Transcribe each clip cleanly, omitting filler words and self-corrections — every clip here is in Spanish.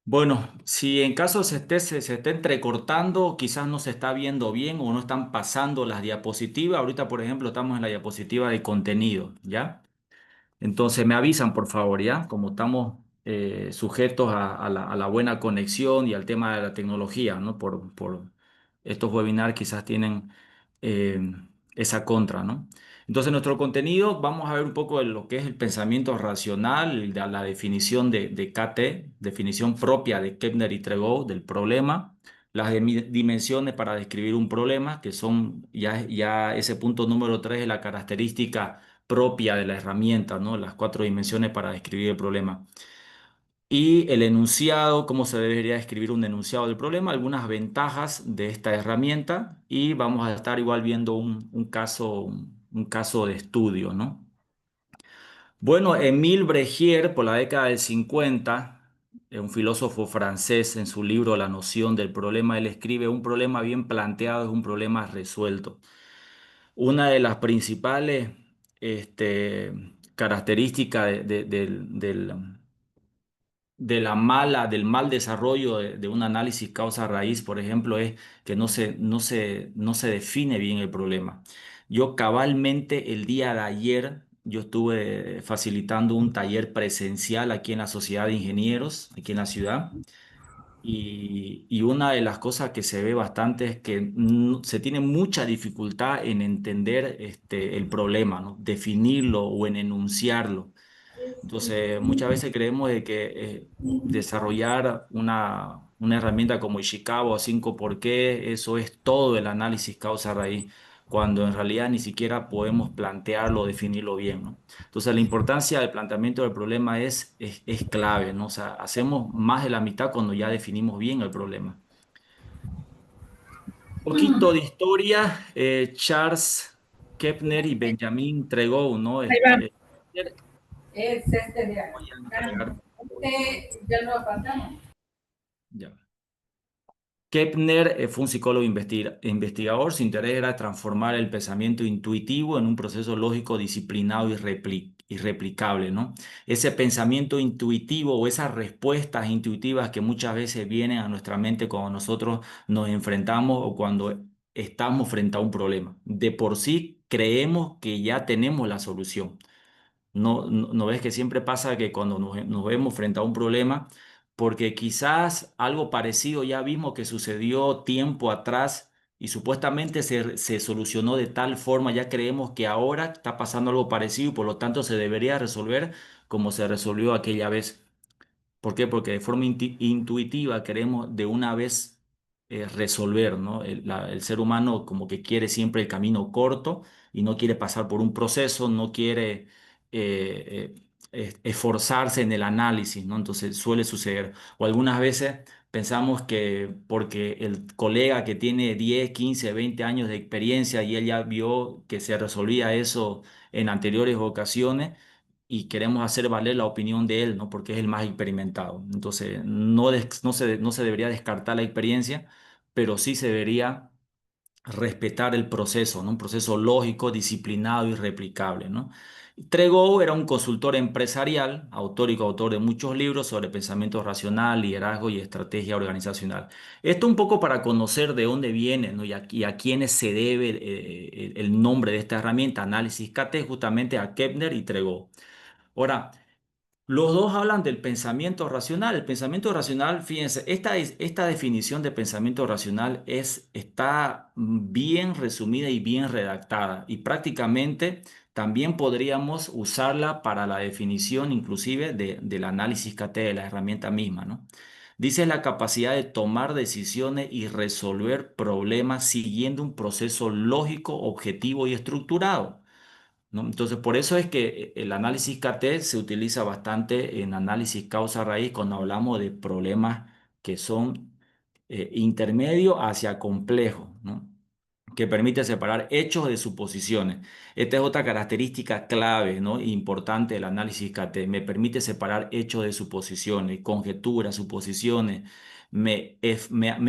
Bueno, si en caso se esté entrecortando, quizás no se está viendo bien o no están pasando las diapositivas. Ahorita, por ejemplo, estamos en la diapositiva de contenido, ¿ya? Entonces me avisan, por favor, ¿ya? Como estamos sujetos a la buena conexión y al tema de la tecnología, ¿no? Por estos webinars quizás tienen eh, esa contra, ¿no? Entonces, nuestro contenido, vamos a ver un poco de lo que es el pensamiento racional, de la definición de KT, definición propia de Kepner y Tregov del problema, las dimensiones para describir un problema, que son ya ese punto número 3 de la característica propia de la herramienta, ¿no? Las cuatro dimensiones para describir el problema. Y el enunciado, cómo se debería escribir un enunciado del problema, algunas ventajas de esta herramienta y vamos a estar igual viendo un caso de estudio, ¿no? Bueno, Émile Bregier, por la década del 50, un filósofo francés, en su libro La noción del problema, él escribe: un problema bien planteado es un problema resuelto. Una de las principales características del mal desarrollo de un análisis causa-raíz, por ejemplo, es que no se define bien el problema. Yo cabalmente el día de ayer, yo estuve facilitando un taller presencial aquí en la Sociedad de Ingenieros, aquí en la ciudad. Y una de las cosas que se ve bastante es que se tiene mucha dificultad en entender el problema, ¿no? Definirlo o en enunciarlo. Entonces, muchas veces creemos de que desarrollar una herramienta como Ishikawa o 5 por qué, eso es todo el análisis causa-raíz, cuando en realidad ni siquiera podemos plantearlo o definirlo bien, ¿no? Entonces, la importancia del planteamiento del problema es clave, ¿no? O sea, hacemos más de la mitad cuando ya definimos bien el problema. Poquito de historia, Charles Kepner y Benjamin Tregou, ¿no? Ahí va. Es este de Voy a acá. entregar. Este ya lo apartamos. Ya. Kepner fue un psicólogo investigador. Su interés era transformar el pensamiento intuitivo en un proceso lógico disciplinado y y replicable, ¿no? Ese pensamiento intuitivo o esas respuestas intuitivas que muchas veces vienen a nuestra mente cuando nosotros nos enfrentamos o cuando estamos frente a un problema. De por sí creemos que ya tenemos la solución. No ves que siempre pasa que cuando nos vemos frente a un problema, porque quizás algo parecido ya vimos que sucedió tiempo atrás y supuestamente se solucionó de tal forma, ya creemos que ahora está pasando algo parecido y por lo tanto se debería resolver como se resolvió aquella vez. ¿Por qué? Porque de forma intuitiva queremos de una vez resolver, ¿no? El ser humano como que quiere siempre el camino corto y no quiere pasar por un proceso, no quiere esforzarse en el análisis, ¿no? Entonces suele suceder. O algunas veces pensamos que porque el colega que tiene 10, 15, 20 años de experiencia y él ya vio que se resolvía eso en anteriores ocasiones, y queremos hacer valer la opinión de él, ¿no? Porque es el más experimentado. Entonces, no se debería descartar la experiencia, pero sí se debería respetar el proceso, ¿no? Un proceso lógico, disciplinado y replicable, ¿no? Tregou era un consultor empresarial, autor y coautor de muchos libros sobre pensamiento racional, liderazgo y estrategia organizacional. Esto un poco para conocer de dónde viene, ¿no? Y a quiénes se debe el nombre de esta herramienta, análisis KT, justamente a Kepner y Tregou. Ahora, los dos hablan del pensamiento racional. El pensamiento racional, fíjense, esta definición de pensamiento racional está bien resumida y bien redactada y prácticamente también podríamos usarla para la definición inclusive del análisis KT de la herramienta misma, ¿no? Dice la capacidad de tomar decisiones y resolver problemas siguiendo un proceso lógico, objetivo y estructurado, ¿no? Entonces, por eso es que el análisis KT se utiliza bastante en análisis causa-raíz cuando hablamos de problemas que son intermedio hacia complejo, ¿no? Que permite separar hechos de suposiciones. Esta es otra característica clave, ¿no? Importante del análisis KT. Me permite separar hechos de suposiciones, conjeturas, suposiciones. Me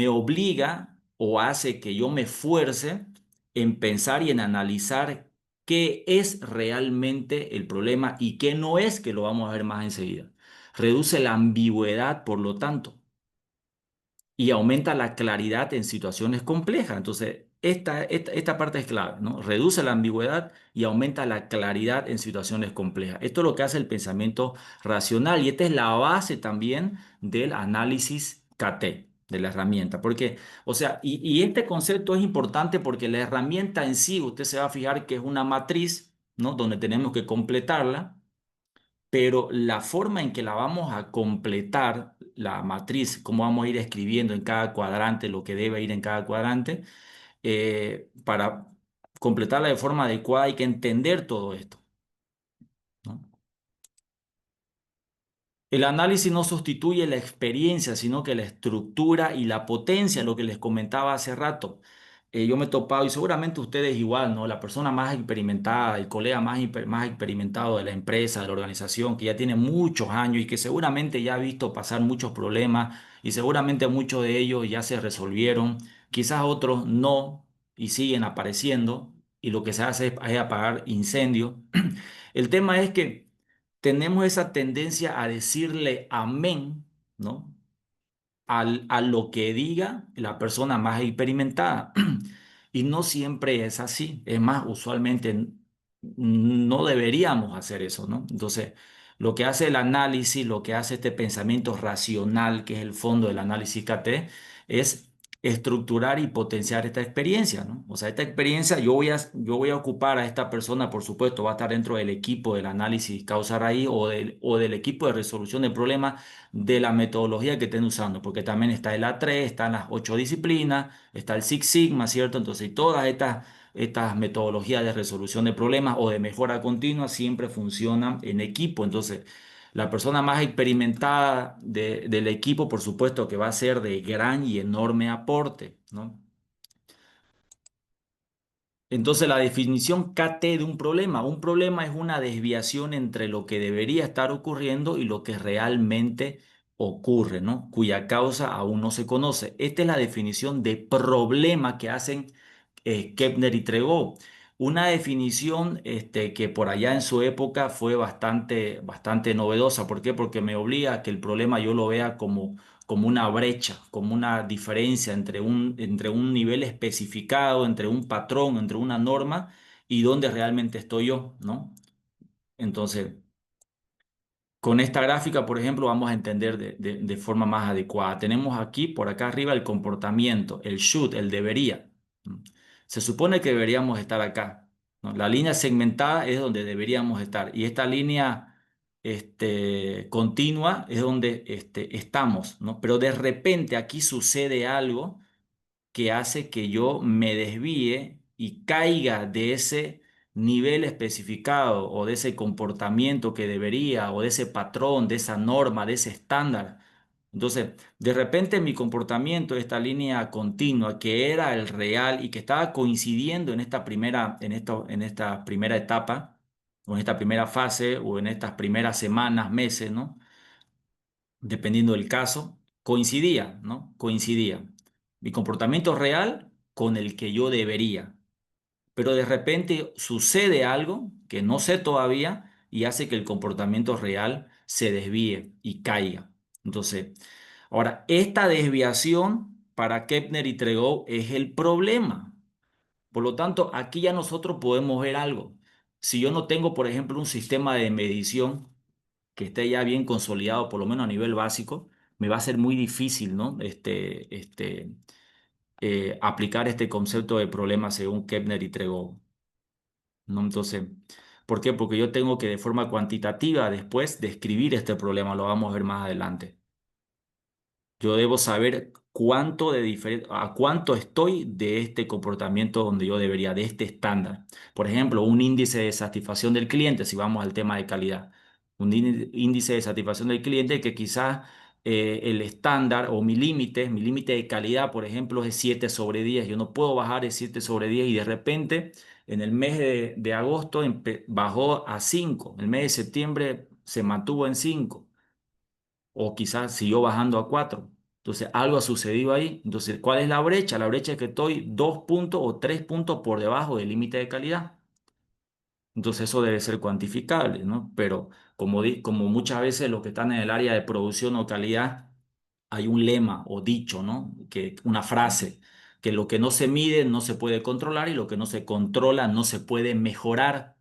obliga o hace que yo me esfuerce en pensar y en analizar qué es realmente el problema y qué no es, que lo vamos a ver más enseguida. Reduce la ambigüedad, por lo tanto. y aumenta la claridad en situaciones complejas. Entonces, esta parte es clave, ¿no? Reduce la ambigüedad y aumenta la claridad en situaciones complejas. Esto es lo que hace el pensamiento racional y esta es la base también del análisis KT, de la herramienta. Porque, o sea, y este concepto es importante porque la herramienta en sí, usted se va a fijar que es una matriz, ¿no? Donde tenemos que completarla, pero la forma en que la vamos a completar, la matriz, cómo vamos a ir escribiendo en cada cuadrante lo que debe ir en cada cuadrante, para completarla de forma adecuada hay que entender todo esto, ¿no? El análisis no sustituye la experiencia, sino que la estructura y la potencia, lo que les comentaba hace rato. Yo me he topado, y seguramente ustedes igual, ¿no? La persona más experimentada, el colega más experimentado de la empresa, de la organización, que ya tiene muchos años y que seguramente ya ha visto pasar muchos problemas y seguramente muchos de ellos ya se resolvieron, quizás otros no y siguen apareciendo y lo que se hace es apagar incendios. El tema es que tenemos esa tendencia a decirle amén, ¿no? A lo que diga la persona más experimentada. Y no siempre es así. Es más, usualmente no deberíamos hacer eso, ¿no? Entonces, lo que hace el análisis, lo que hace este pensamiento racional, que es el fondo del análisis KT, es estructurar y potenciar esta experiencia, ¿no? O sea, esta experiencia yo voy a ocupar a esta persona, por supuesto, va a estar dentro del equipo del análisis causa raíz o del equipo de resolución de problemas de la metodología que estén usando, porque también está el A3, están las 8 disciplinas, está el Six Sigma, ¿cierto? Entonces, todas estas metodologías de resolución de problemas o de mejora continua siempre funcionan en equipo. Entonces, la persona más experimentada del equipo, por supuesto, que va a ser de gran y enorme aporte, ¿no? Entonces, la definición KT de un problema es una desviación entre lo que debería estar ocurriendo y lo que realmente ocurre, ¿no? Cuya causa aún no se conoce. Esta es la definición de problema que hacen Kepner y Tregov. Una definición que por allá en su época fue bastante, bastante novedosa. ¿Por qué? Porque me obliga a que el problema yo lo vea como una brecha, como una diferencia entre un nivel especificado, entre un patrón, entre una norma y dónde realmente estoy yo, ¿no? Entonces, con esta gráfica, por ejemplo, vamos a entender de forma más adecuada. Tenemos aquí, por acá arriba, el comportamiento, el should, el debería. ¿No? Se supone que deberíamos estar acá, ¿no? La línea segmentada es donde deberíamos estar y esta línea continua es donde estamos, ¿no? Pero de repente aquí sucede algo que hace que yo me desvíe y caiga de ese nivel especificado o de ese comportamiento que debería o de ese patrón, de esa norma, de ese estándar. Entonces, de repente mi comportamiento, esta línea continua que era el real y que estaba coincidiendo en esta primera etapa o en esta primera fase o en estas primeras semanas, meses, ¿no? Dependiendo del caso, coincidía, ¿no? Coincidía mi comportamiento real con el que yo debería. Pero de repente sucede algo que no sé todavía y hace que el comportamiento real se desvíe y caiga. Entonces, ahora, esta desviación para Kepner y Tregov es el problema. Por lo tanto, aquí ya nosotros podemos ver algo. Si yo no tengo, por ejemplo, un sistema de medición que esté ya bien consolidado, por lo menos a nivel básico, me va a ser muy difícil, ¿no? Aplicar este concepto de problema según Kepner y Tregov, ¿no? Entonces, ¿por qué? Porque yo tengo que de forma cuantitativa después describir este problema, lo vamos a ver más adelante. Yo debo saber a cuánto estoy de este comportamiento donde yo debería, de este estándar. Por ejemplo, un índice de satisfacción del cliente, si vamos al tema de calidad. Un índice de satisfacción del cliente que quizás el estándar o mi límite de calidad, por ejemplo, es 7/10. Yo no puedo bajar de 7/10 y de repente en el mes de agosto bajó a 5. El mes de septiembre se mantuvo en 5 o quizás siguió bajando a 4. Entonces, algo ha sucedido ahí. Entonces, ¿cuál es la brecha? La brecha es que estoy 2 puntos o 3 puntos por debajo del límite de calidad. Entonces, eso debe ser cuantificable, ¿no? Pero como muchas veces los que están en el área de producción o calidad hay un lema o dicho, ¿no? Que una frase, que lo que no se mide no se puede controlar y lo que no se controla no se puede mejorar.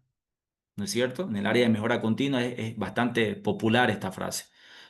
¿No es cierto? En el área de mejora continua es bastante popular esta frase.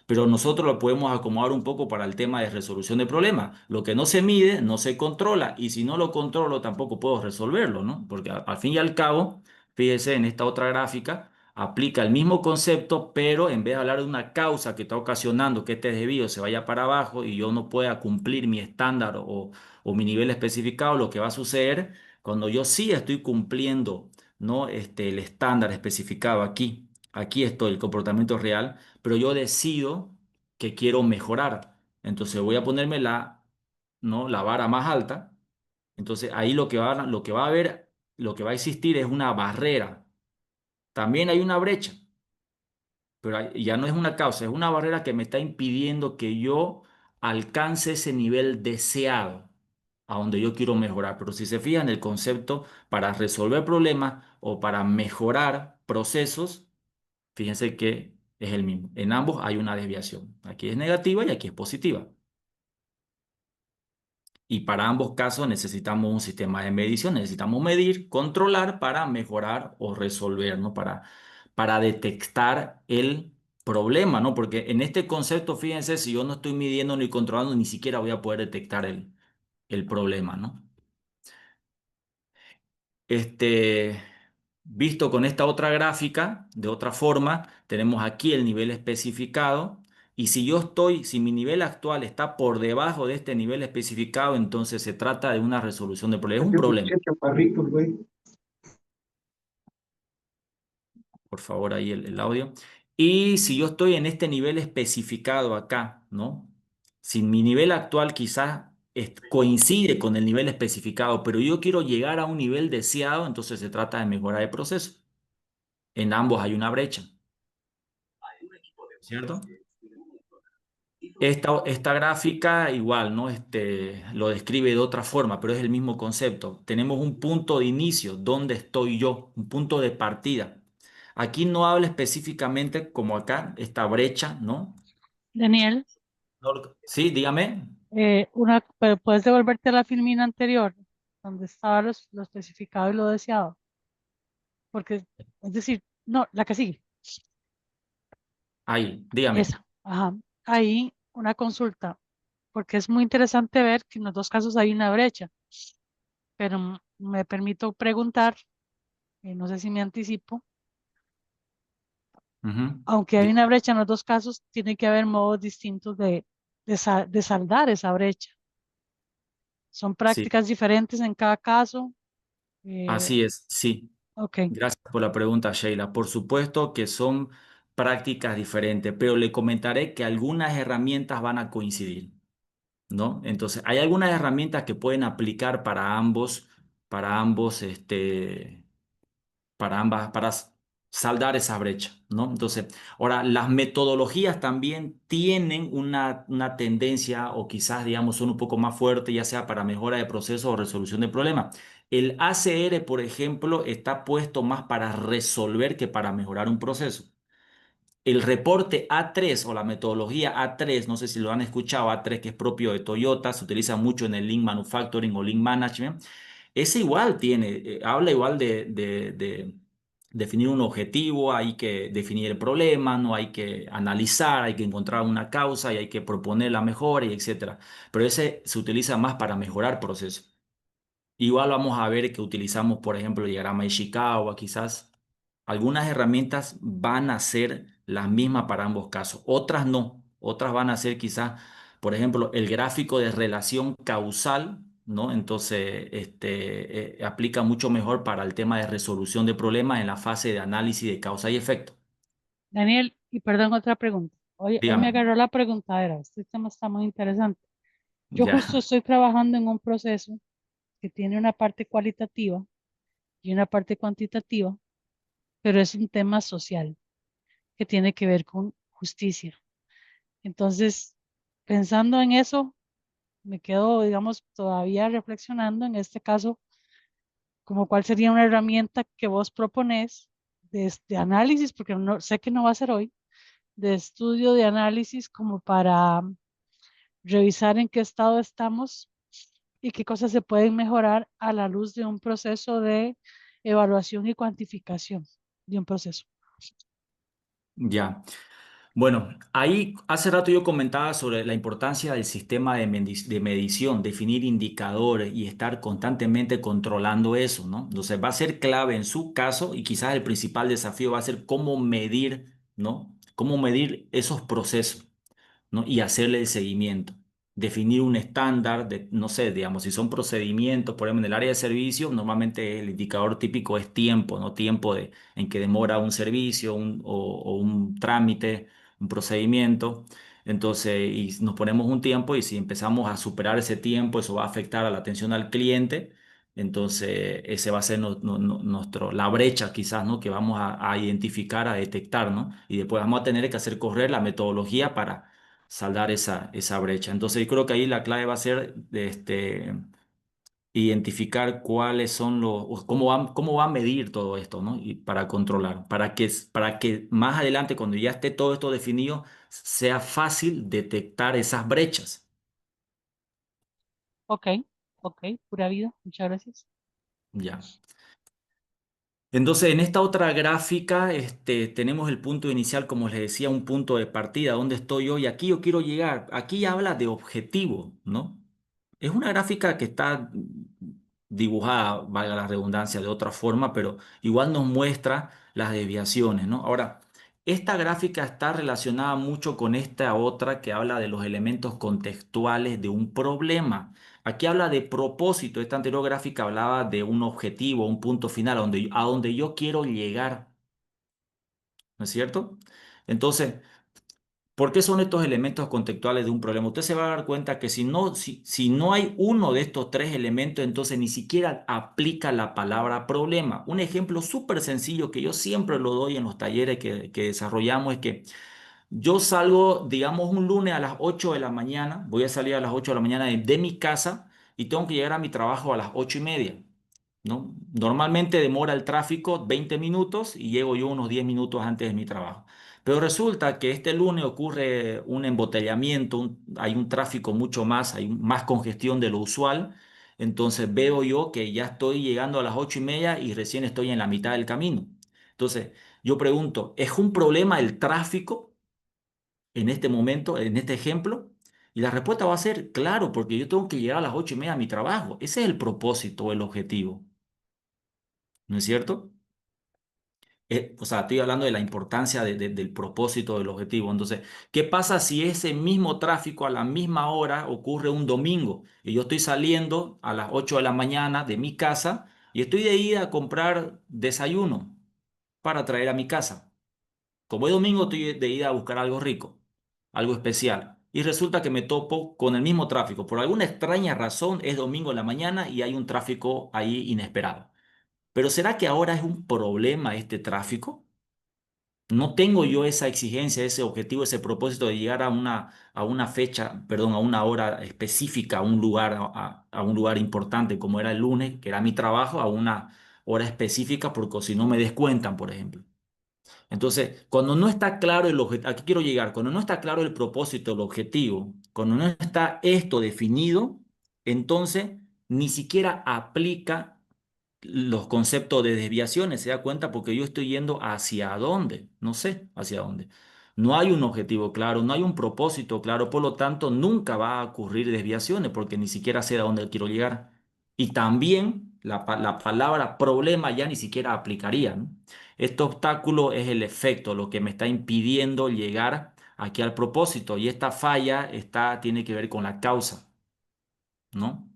Pero nosotros lo podemos acomodar un poco para el tema de resolución de problemas. Lo que no se mide, no se controla, y si no lo controlo, tampoco puedo resolverlo, ¿no? Porque al fin y al cabo, fíjese en esta otra gráfica, aplica el mismo concepto, pero en vez de hablar de una causa que está ocasionando que este desvío se vaya para abajo y yo no pueda cumplir mi estándar o mi nivel especificado, lo que va a suceder cuando yo sí estoy cumpliendo, ¿no? El estándar especificado aquí. Aquí estoy, el comportamiento real, pero yo decido que quiero mejorar. Entonces voy a ponerme ¿no? la vara más alta. Entonces ahí lo que va a haber, lo que va a existir es una barrera. También hay una brecha, pero ya no es una causa, es una barrera que me está impidiendo que yo alcance ese nivel deseado a donde yo quiero mejorar. Pero si se fijan, el concepto para resolver problemas o para mejorar procesos, fíjense que es el mismo. En ambos hay una desviación. Aquí es negativa y aquí es positiva. Y para ambos casos necesitamos un sistema de medición, necesitamos medir, controlar para mejorar o resolver, ¿no? Para detectar el problema, ¿no? Porque en este concepto, fíjense, si yo no estoy midiendo ni controlando, ni siquiera voy a poder detectar el problema, ¿no? Este, visto con esta otra gráfica, de otra forma, tenemos aquí el nivel especificado. Y si si mi nivel actual está por debajo de este nivel especificado, entonces se trata de una resolución de problema. Es un problema. Chaparrito, güey. Por favor, ahí el audio. Y si yo estoy en este nivel especificado acá, ¿no? Si mi nivel actual quizás coincide con el nivel especificado, pero yo quiero llegar a un nivel deseado, entonces se trata de mejorar el proceso. En ambos hay una brecha, ¿cierto? Esta gráfica igual, ¿no? Lo describe de otra forma, pero es el mismo concepto. Tenemos un punto de inicio, ¿dónde estoy yo? Un punto de partida. Aquí no habla específicamente como acá, esta brecha, ¿no? Daniel, Sí, dígame. ¿puedes devolverte a la filmina anterior, donde estaba lo especificado y lo deseado? Porque, es decir, no, la que sigue, Ahí, dígame. esa, ajá. Ahí una consulta, porque es muy interesante ver que en los dos casos hay una brecha, pero me permito preguntar, no sé si me anticipo, Ujú. aunque hay una brecha en los dos casos, tiene que haber modos distintos de saldar esa brecha. Son Sí, prácticas diferentes en cada caso. eh, así es, sí. ok, Gracias por la pregunta, Sheila. Por supuesto que son prácticas diferentes, pero le comentaré que algunas herramientas van a coincidir, ¿no? Entonces, hay algunas herramientas que pueden aplicar para ambos, para ambas, saldar esa brecha, ¿no? Entonces, ahora, las metodologías también tienen una tendencia o quizás, digamos, son un poco más fuertes, ya sea para mejora de procesos o resolución de problemas. El ACR, por ejemplo, está puesto más para resolver que para mejorar un proceso. El reporte A3 o la metodología A3, no sé si lo han escuchado, A3 que es propio de Toyota, se utiliza mucho en el Lean Manufacturing o Lean Management. Ese igual habla igual de definir un objetivo, hay que definir el problema, no hay que analizar, hay que encontrar una causa y hay que proponer la mejora y etcétera. Pero ese se utiliza más para mejorar procesos. Igual vamos a ver que utilizamos, por ejemplo, el diagrama de Ishikawa, quizás. Algunas herramientas van a ser las mismas para ambos casos, otras no. Otras van a ser quizás, por ejemplo, el gráfico de relación causal, ¿no? Entonces, aplica mucho mejor para el tema de resolución de problemas en la fase de análisis de causa y efecto. Daniel, y perdón, otra pregunta. Hoy me Dígame. agarró la preguntadera. Este tema está muy interesante. Yo justo Ya. estoy trabajando en un proceso que tiene una parte cualitativa y una parte cuantitativa, pero es un tema social que tiene que ver con justicia. Entonces, pensando en eso, me quedo, digamos, todavía reflexionando en este caso, como cuál sería una herramienta que vos proponés de análisis, porque no, sé que no va a ser hoy, de estudio de análisis como para revisar en qué estado estamos y qué cosas se pueden mejorar a la luz de un proceso de evaluación y cuantificación de un proceso. Ya. Bueno, ahí hace rato yo comentaba sobre la importancia del sistema de medición, definir indicadores y estar constantemente controlando eso, ¿no? Entonces va a ser clave en su caso y quizás el principal desafío va a ser cómo medir, ¿no? Cómo medir esos procesos, ¿no? Y hacerle el seguimiento. Definir un estándar de, no sé, digamos, si son procedimientos, por ejemplo, en el área de servicio, normalmente el indicador típico es tiempo, ¿no? Tiempo en que demora un servicio o un trámite, un procedimiento. Entonces, y nos ponemos un tiempo y si empezamos a superar ese tiempo, eso va a afectar a la atención al cliente. Entonces, ese va a ser la brecha quizás, ¿no? Que vamos a identificar, a detectar, ¿no? Y después vamos a tener que hacer correr la metodología para saldar esa brecha. Entonces, yo creo que ahí la clave va a ser identificar cuáles son o cómo va a medir todo esto, ¿no? Y para controlar, para que más adelante, cuando ya esté todo esto definido, sea fácil detectar esas brechas. Ok, ok, pura vida, muchas gracias. Ya. Entonces, en esta otra gráfica, tenemos el punto inicial, como les decía, un punto de partida, dónde estoy hoy, aquí yo quiero llegar. Aquí habla de objetivo, ¿no? Es una gráfica que está dibujada, valga la redundancia, de otra forma, pero igual nos muestra las desviaciones, ¿no? Ahora, esta gráfica está relacionada mucho con esta otra que habla de los elementos contextuales de un problema. Aquí habla de propósito. Esta anterior gráfica hablaba de un objetivo, un punto final, a donde yo quiero llegar, ¿no es cierto? Entonces, ¿por qué son estos elementos contextuales de un problema? Usted se va a dar cuenta que si no hay uno de estos tres elementos, entonces ni siquiera aplica la palabra problema. Un ejemplo súper sencillo que yo siempre lo doy en los talleres que desarrollamos es que yo salgo, digamos, un lunes a las 8 de la mañana, voy a salir a las 8 de la mañana de mi casa y tengo que llegar a mi trabajo a las 8:30, ¿no? Normalmente demora el tráfico 20 minutos y llego yo unos 10 minutos antes de mi trabajo. Pero resulta que este lunes ocurre un embotellamiento, hay un tráfico mucho más, hay más congestión de lo usual. Entonces veo yo que ya estoy llegando a las 8:30 y recién estoy en la mitad del camino. Entonces yo pregunto, ¿es un problema el tráfico en este momento, en este ejemplo? Y la respuesta va a ser claro, porque yo tengo que llegar a las 8:30 a mi trabajo. Ese es el propósito, el objetivo. ¿No es cierto? O sea, estoy hablando de la importancia del propósito del objetivo. Entonces, ¿qué pasa si ese mismo tráfico a la misma hora ocurre un domingo y yo estoy saliendo a las 8 de la mañana de mi casa y estoy de ida a comprar desayuno para traer a mi casa? Como es domingo, estoy de ida a buscar algo rico, algo especial. Y resulta que me topo con el mismo tráfico. Por alguna extraña razón, es domingo en la mañana y hay un tráfico ahí inesperado. Pero ¿será que ahora es un problema este tráfico? No tengo yo esa exigencia, ese objetivo, ese propósito de llegar a una fecha, perdón, a una hora específica, a un lugar, a un lugar importante como era el lunes, que era mi trabajo, a una hora específica, porque si no me descuentan, por ejemplo. Entonces, cuando no está claro el objetivo, aquí quiero llegar, cuando no está claro el propósito, el objetivo, cuando no está esto definido, entonces ni siquiera aplica los conceptos de desviaciones, se da cuenta porque yo estoy yendo hacia dónde, no sé hacia dónde. No hay un objetivo claro, no hay un propósito claro, por lo tanto nunca va a ocurrir desviaciones porque ni siquiera sé a dónde quiero llegar. Y también la palabra problema ya ni siquiera aplicaría, ¿no? Este obstáculo es el efecto, lo que me está impidiendo llegar aquí al propósito y esta falla tiene que ver con la causa, ¿no?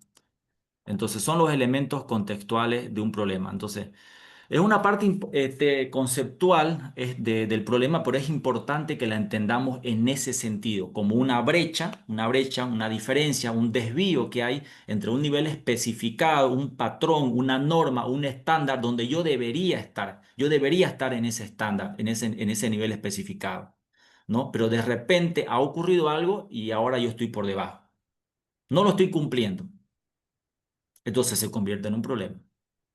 Entonces son los elementos contextuales de un problema. Entonces, es una parte conceptual del problema, pero es importante que la entendamos en ese sentido, como una diferencia, un desvío que hay entre un nivel especificado, un patrón, una norma, un estándar donde yo debería estar. Yo debería estar en ese estándar, en ese nivel especificado, ¿no? Pero de repente ha ocurrido algo y ahora yo estoy por debajo. No lo estoy cumpliendo. Entonces se convierte en un problema.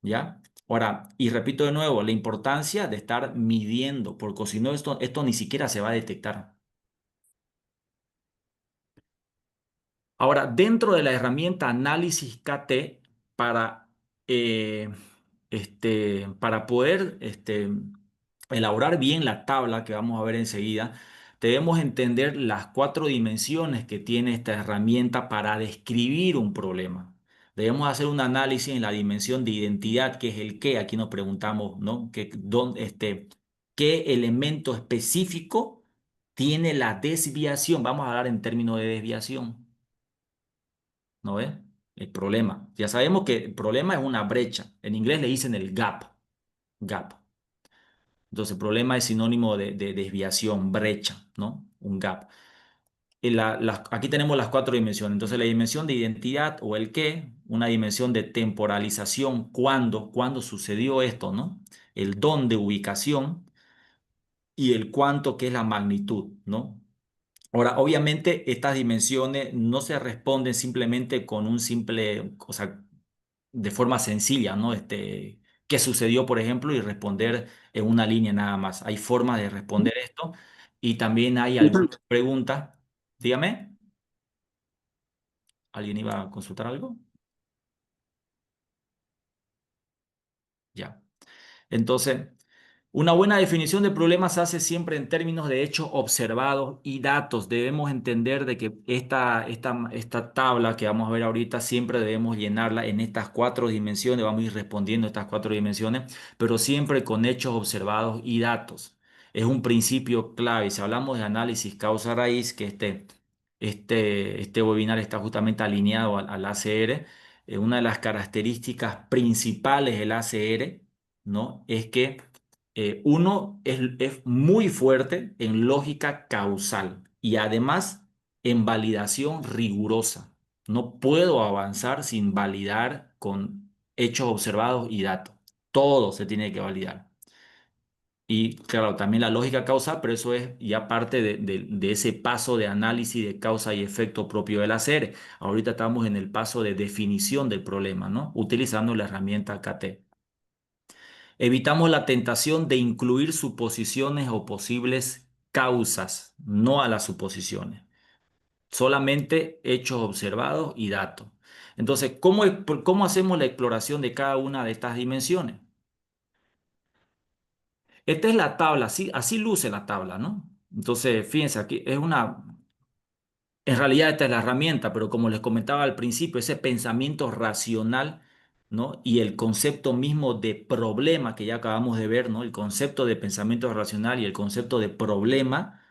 ¿Ya? Ahora, y repito de nuevo, la importancia de estar midiendo, porque si no, esto ni siquiera se va a detectar. Ahora, dentro de la herramienta Análisis KT, para, eh, para poder elaborar bien la tabla que vamos a ver enseguida, debemos entender las cuatro dimensiones que tiene esta herramienta para describir un problema. Debemos hacer un análisis en la dimensión de identidad, que es el qué. Aquí nos preguntamos, ¿no? ¿Qué elemento específico tiene la desviación? Vamos a hablar en términos de desviación. ¿No ves? El problema. Ya sabemos que el problema es una brecha. En inglés le dicen el gap. Gap. Entonces, problema es sinónimo de desviación, brecha, ¿no? Un gap. Aquí tenemos las cuatro dimensiones. Entonces, la dimensión de identidad o el qué, una dimensión de temporalización, cuándo sucedió esto, ¿no? El dónde, ubicación, y el cuánto, que es la magnitud, ¿no? Ahora, obviamente, estas dimensiones no se responden simplemente con un simple, o sea, de forma sencilla, ¿no? ¿Qué sucedió, por ejemplo? Y responder en una línea nada más. Hay formas de responder esto y también hay algunas preguntas. Dígame, ¿alguien iba a consultar algo? Ya. Entonces, una buena definición de problemas se hace siempre en términos de hechos observados y datos. Debemos entender de que esta tabla que vamos a ver ahorita siempre debemos llenarla en estas cuatro dimensiones. Vamos a ir respondiendo estas cuatro dimensiones, pero siempre con hechos observados y datos. Es un principio clave. Si hablamos de análisis causa-raíz, que este webinar está justamente alineado al ACR, una de las características principales del ACR, ¿no? Es que uno es muy fuerte en lógica causal y además en validación rigurosa. No puedo avanzar sin validar con hechos observados y datos. Todo se tiene que validar. Y claro, también la lógica causal, pero eso es ya parte de ese paso de análisis de causa y efecto propio del hacer. Ahorita estamos en el paso de definición del problema, ¿no? Utilizando la herramienta KT. Evitamos la tentación de incluir suposiciones o posibles causas, no a las suposiciones, solamente hechos observados y datos. Entonces, ¿cómo hacemos la exploración de cada una de estas dimensiones? Esta es la tabla, así luce la tabla, ¿no? Entonces, fíjense, aquí en realidad esta es la herramienta, pero como les comentaba al principio, ese pensamiento racional, ¿no? Y el concepto mismo de problema que ya acabamos de ver, ¿no? El concepto de pensamiento racional y el concepto de problema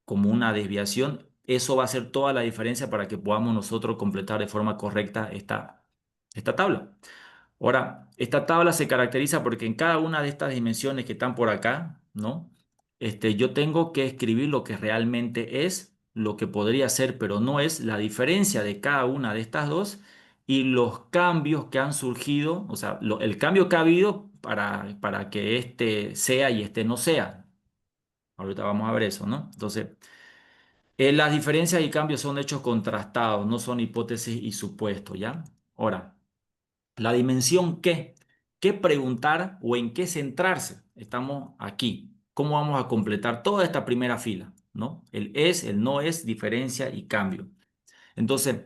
como una desviación, eso va a hacer toda la diferencia para que podamos nosotros completar de forma correcta esta tabla. Ahora, esta tabla se caracteriza porque en cada una de estas dimensiones que están por acá, ¿no? Yo tengo que escribir lo que realmente es, lo que podría ser, pero no es, la diferencia de cada una de estas dos y los cambios que han surgido, o sea, el cambio que ha habido para que este sea y este no sea. Ahorita vamos a ver eso, ¿no? Entonces, las diferencias y cambios son hechos contrastados, no son hipótesis y supuestos, ¿ya? Ahora. La dimensión qué, qué preguntar o en qué centrarse. Estamos aquí. ¿Cómo vamos a completar toda esta primera fila? ¿No? El es, el no es, diferencia y cambio. Entonces,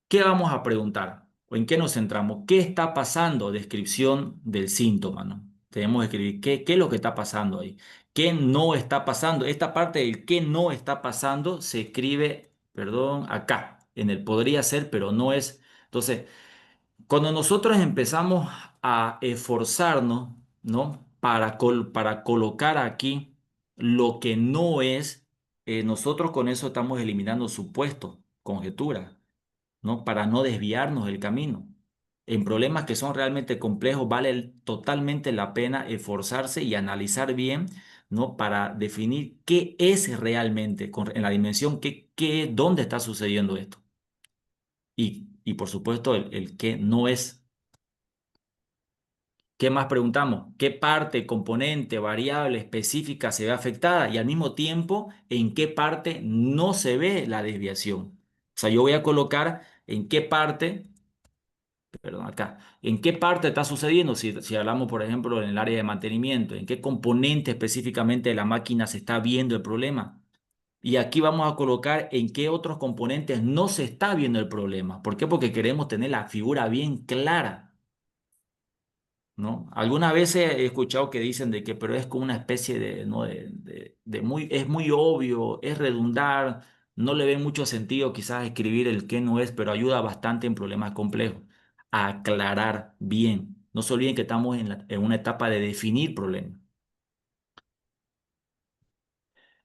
¿qué vamos a preguntar? ¿O en qué nos centramos? ¿Qué está pasando? Descripción del síntoma, ¿no? Tenemos que escribir qué es lo que está pasando ahí. ¿Qué no está pasando? Esta parte del qué no está pasando se escribe, perdón, acá, en el podría ser, pero no es. Entonces, cuando nosotros empezamos a esforzarnos, ¿no? Para colocar aquí lo que no es, nosotros con eso estamos eliminando supuestos, conjeturas, ¿no? Para no desviarnos del camino. En problemas que son realmente complejos, vale totalmente la pena esforzarse y analizar bien, ¿no? Para definir qué es realmente, en la dimensión, dónde está sucediendo esto. Y por supuesto, el qué no es. ¿Qué más preguntamos? ¿Qué parte, componente, variable específica se ve afectada? Y al mismo tiempo, ¿en qué parte no se ve la desviación? O sea, yo voy a colocar en qué parte, perdón, acá, en qué parte está sucediendo, si hablamos, por ejemplo, en el área de mantenimiento, en qué componente específicamente de la máquina se está viendo el problema. Y aquí vamos a colocar en qué otros componentes no se está viendo el problema. ¿Por qué? Porque queremos tener la figura bien clara, ¿no? Algunas veces he escuchado que dicen de que, pero es como una especie de, ¿no? de muy, es muy obvio, es redundar, no le ve mucho sentido quizás escribir el qué no es, pero ayuda bastante en problemas complejos a aclarar bien. No se olviden que estamos en una etapa de definir problemas.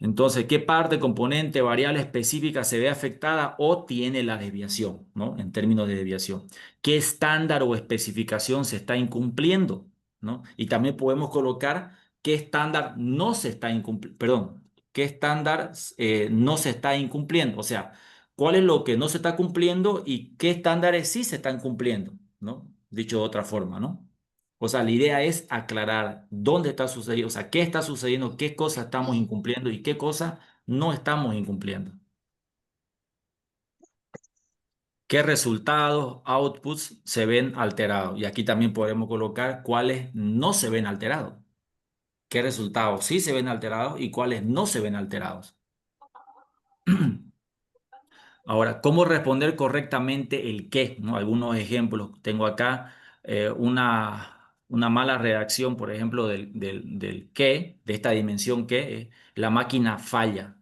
Entonces, ¿qué parte, componente, variable específica se ve afectada o tiene la desviación, ¿no? En términos de desviación. ¿Qué estándar o especificación se está incumpliendo, ¿no? Y también podemos colocar qué estándar no se está incumpliendo, perdón, qué estándar no se está incumpliendo. O sea, cuál es lo que no se está cumpliendo y qué estándares sí se están cumpliendo, ¿no? Dicho de otra forma, ¿no? O sea, la idea es aclarar dónde está sucediendo, o sea, qué está sucediendo, qué cosas estamos incumpliendo y qué cosas no estamos incumpliendo. ¿Qué resultados, outputs se ven alterados? Y aquí también podemos colocar cuáles no se ven alterados. ¿Qué resultados sí se ven alterados y cuáles no se ven alterados? Ahora, ¿cómo responder correctamente el qué? ¿No? Algunos ejemplos. Tengo acá una mala redacción, por ejemplo, del qué, de esta dimensión que la máquina falla.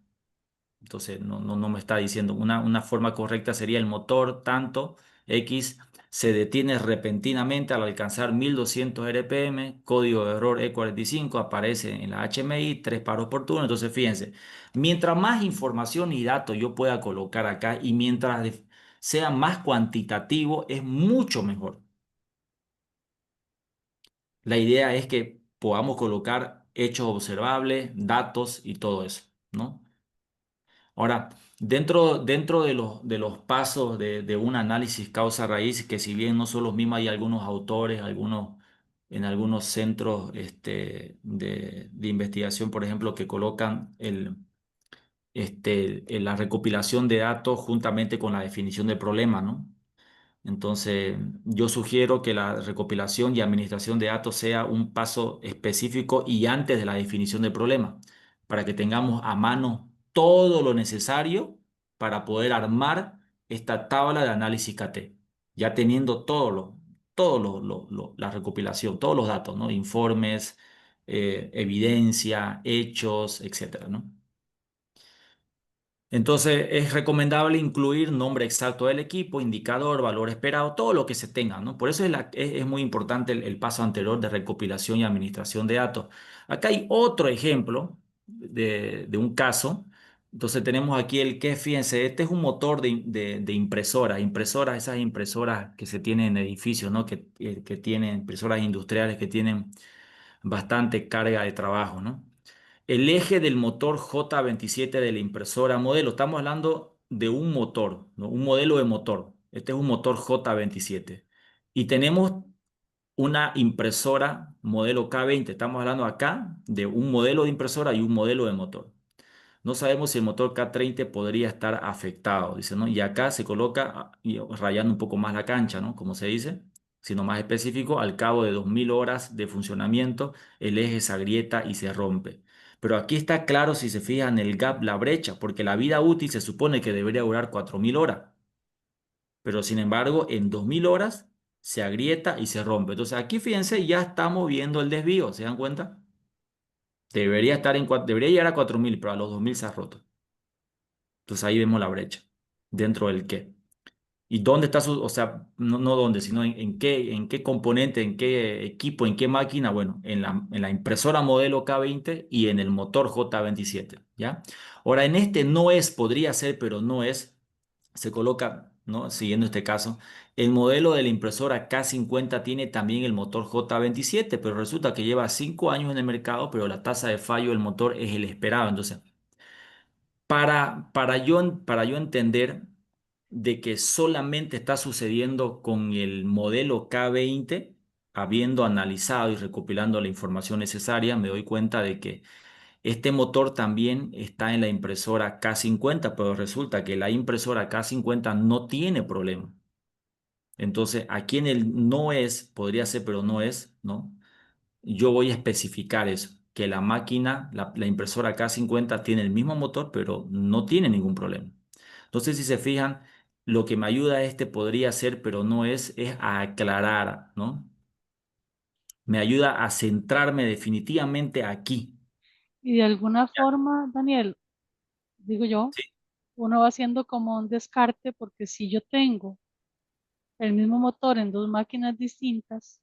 Entonces, no me está diciendo. Una forma correcta sería el motor tanto X se detiene repentinamente al alcanzar 1200 RPM, código de error E45, aparece en la HMI, 3 paros por turno. Entonces, fíjense, mientras más información y datos yo pueda colocar acá y mientras sea más cuantitativo, es mucho mejor. La idea es que podamos colocar hechos observables, datos y todo eso, ¿no? Ahora, dentro de los pasos de un análisis causa-raíz, que si bien no son los mismos, hay algunos autores, en algunos centros de investigación, por ejemplo, que colocan la recopilación de datos juntamente con la definición del problema, ¿no? Entonces, yo sugiero que la recopilación y administración de datos sea un paso específico y antes de la definición del problema, para que tengamos a mano todo lo necesario para poder armar esta tabla de análisis KT, ya teniendo la recopilación, todos los datos, ¿no? Informes, evidencia, hechos, etcétera, ¿no? Entonces es recomendable incluir nombre exacto del equipo, indicador, valor esperado, todo lo que se tenga, ¿no? Por eso es muy importante el paso anterior de recopilación y administración de datos. Acá hay otro ejemplo de un caso. Entonces tenemos aquí el que, fíjense, este es un motor de impresoras, esas impresoras que se tienen en edificios, ¿no? Que tienen impresoras industriales que tienen bastante carga de trabajo, ¿no? El eje del motor J27 de la impresora modelo, estamos hablando de un motor, ¿no? Un modelo de motor. Este es un motor J27. Y tenemos una impresora modelo K20. Estamos hablando acá de un modelo de impresora y un modelo de motor. No sabemos si el motor K30 podría estar afectado, dice, ¿no? Y acá se coloca, y rayando un poco más la cancha, ¿no? Como se dice, sino más específico, al cabo de 2000 horas de funcionamiento, el eje se agrieta y se rompe. Pero aquí está claro si se fijan el gap, la brecha, porque la vida útil se supone que debería durar 4000 horas. Pero sin embargo, en 2000 horas se agrieta y se rompe. Entonces aquí fíjense, ya estamos viendo el desvío, ¿se dan cuenta? Debería llegar a 4000, pero a los 2000 se ha roto. Entonces ahí vemos la brecha dentro del qué. ¿Y dónde está su, o sea, no dónde, sino en qué componente, en qué equipo, en qué máquina? Bueno, en la impresora modelo K20 y en el motor J27, ¿ya? Ahora, en este no es, podría ser, pero no es, se coloca, ¿no? Siguiendo este caso, el modelo de la impresora K50 tiene también el motor J27, pero resulta que lleva 5 años en el mercado, pero la tasa de fallo del motor es el esperado. Entonces, para yo entender de que solamente está sucediendo con el modelo K20, habiendo analizado y recopilando la información necesaria, me doy cuenta de que este motor también está en la impresora K50, pero resulta que la impresora K50 no tiene problema. Entonces, aquí en el no es, podría ser, pero no es, ¿no? Yo voy a especificar eso. que la máquina, la impresora K50 tiene el mismo motor, pero no tiene ningún problema. Entonces, si se fijan, lo que me ayuda podría ser, pero no es a aclarar, ¿no? Me ayuda a centrarme definitivamente aquí. Y de alguna forma, Daniel, digo yo, Sí, uno va haciendo como un descarte porque si yo tengo el mismo motor en dos máquinas distintas,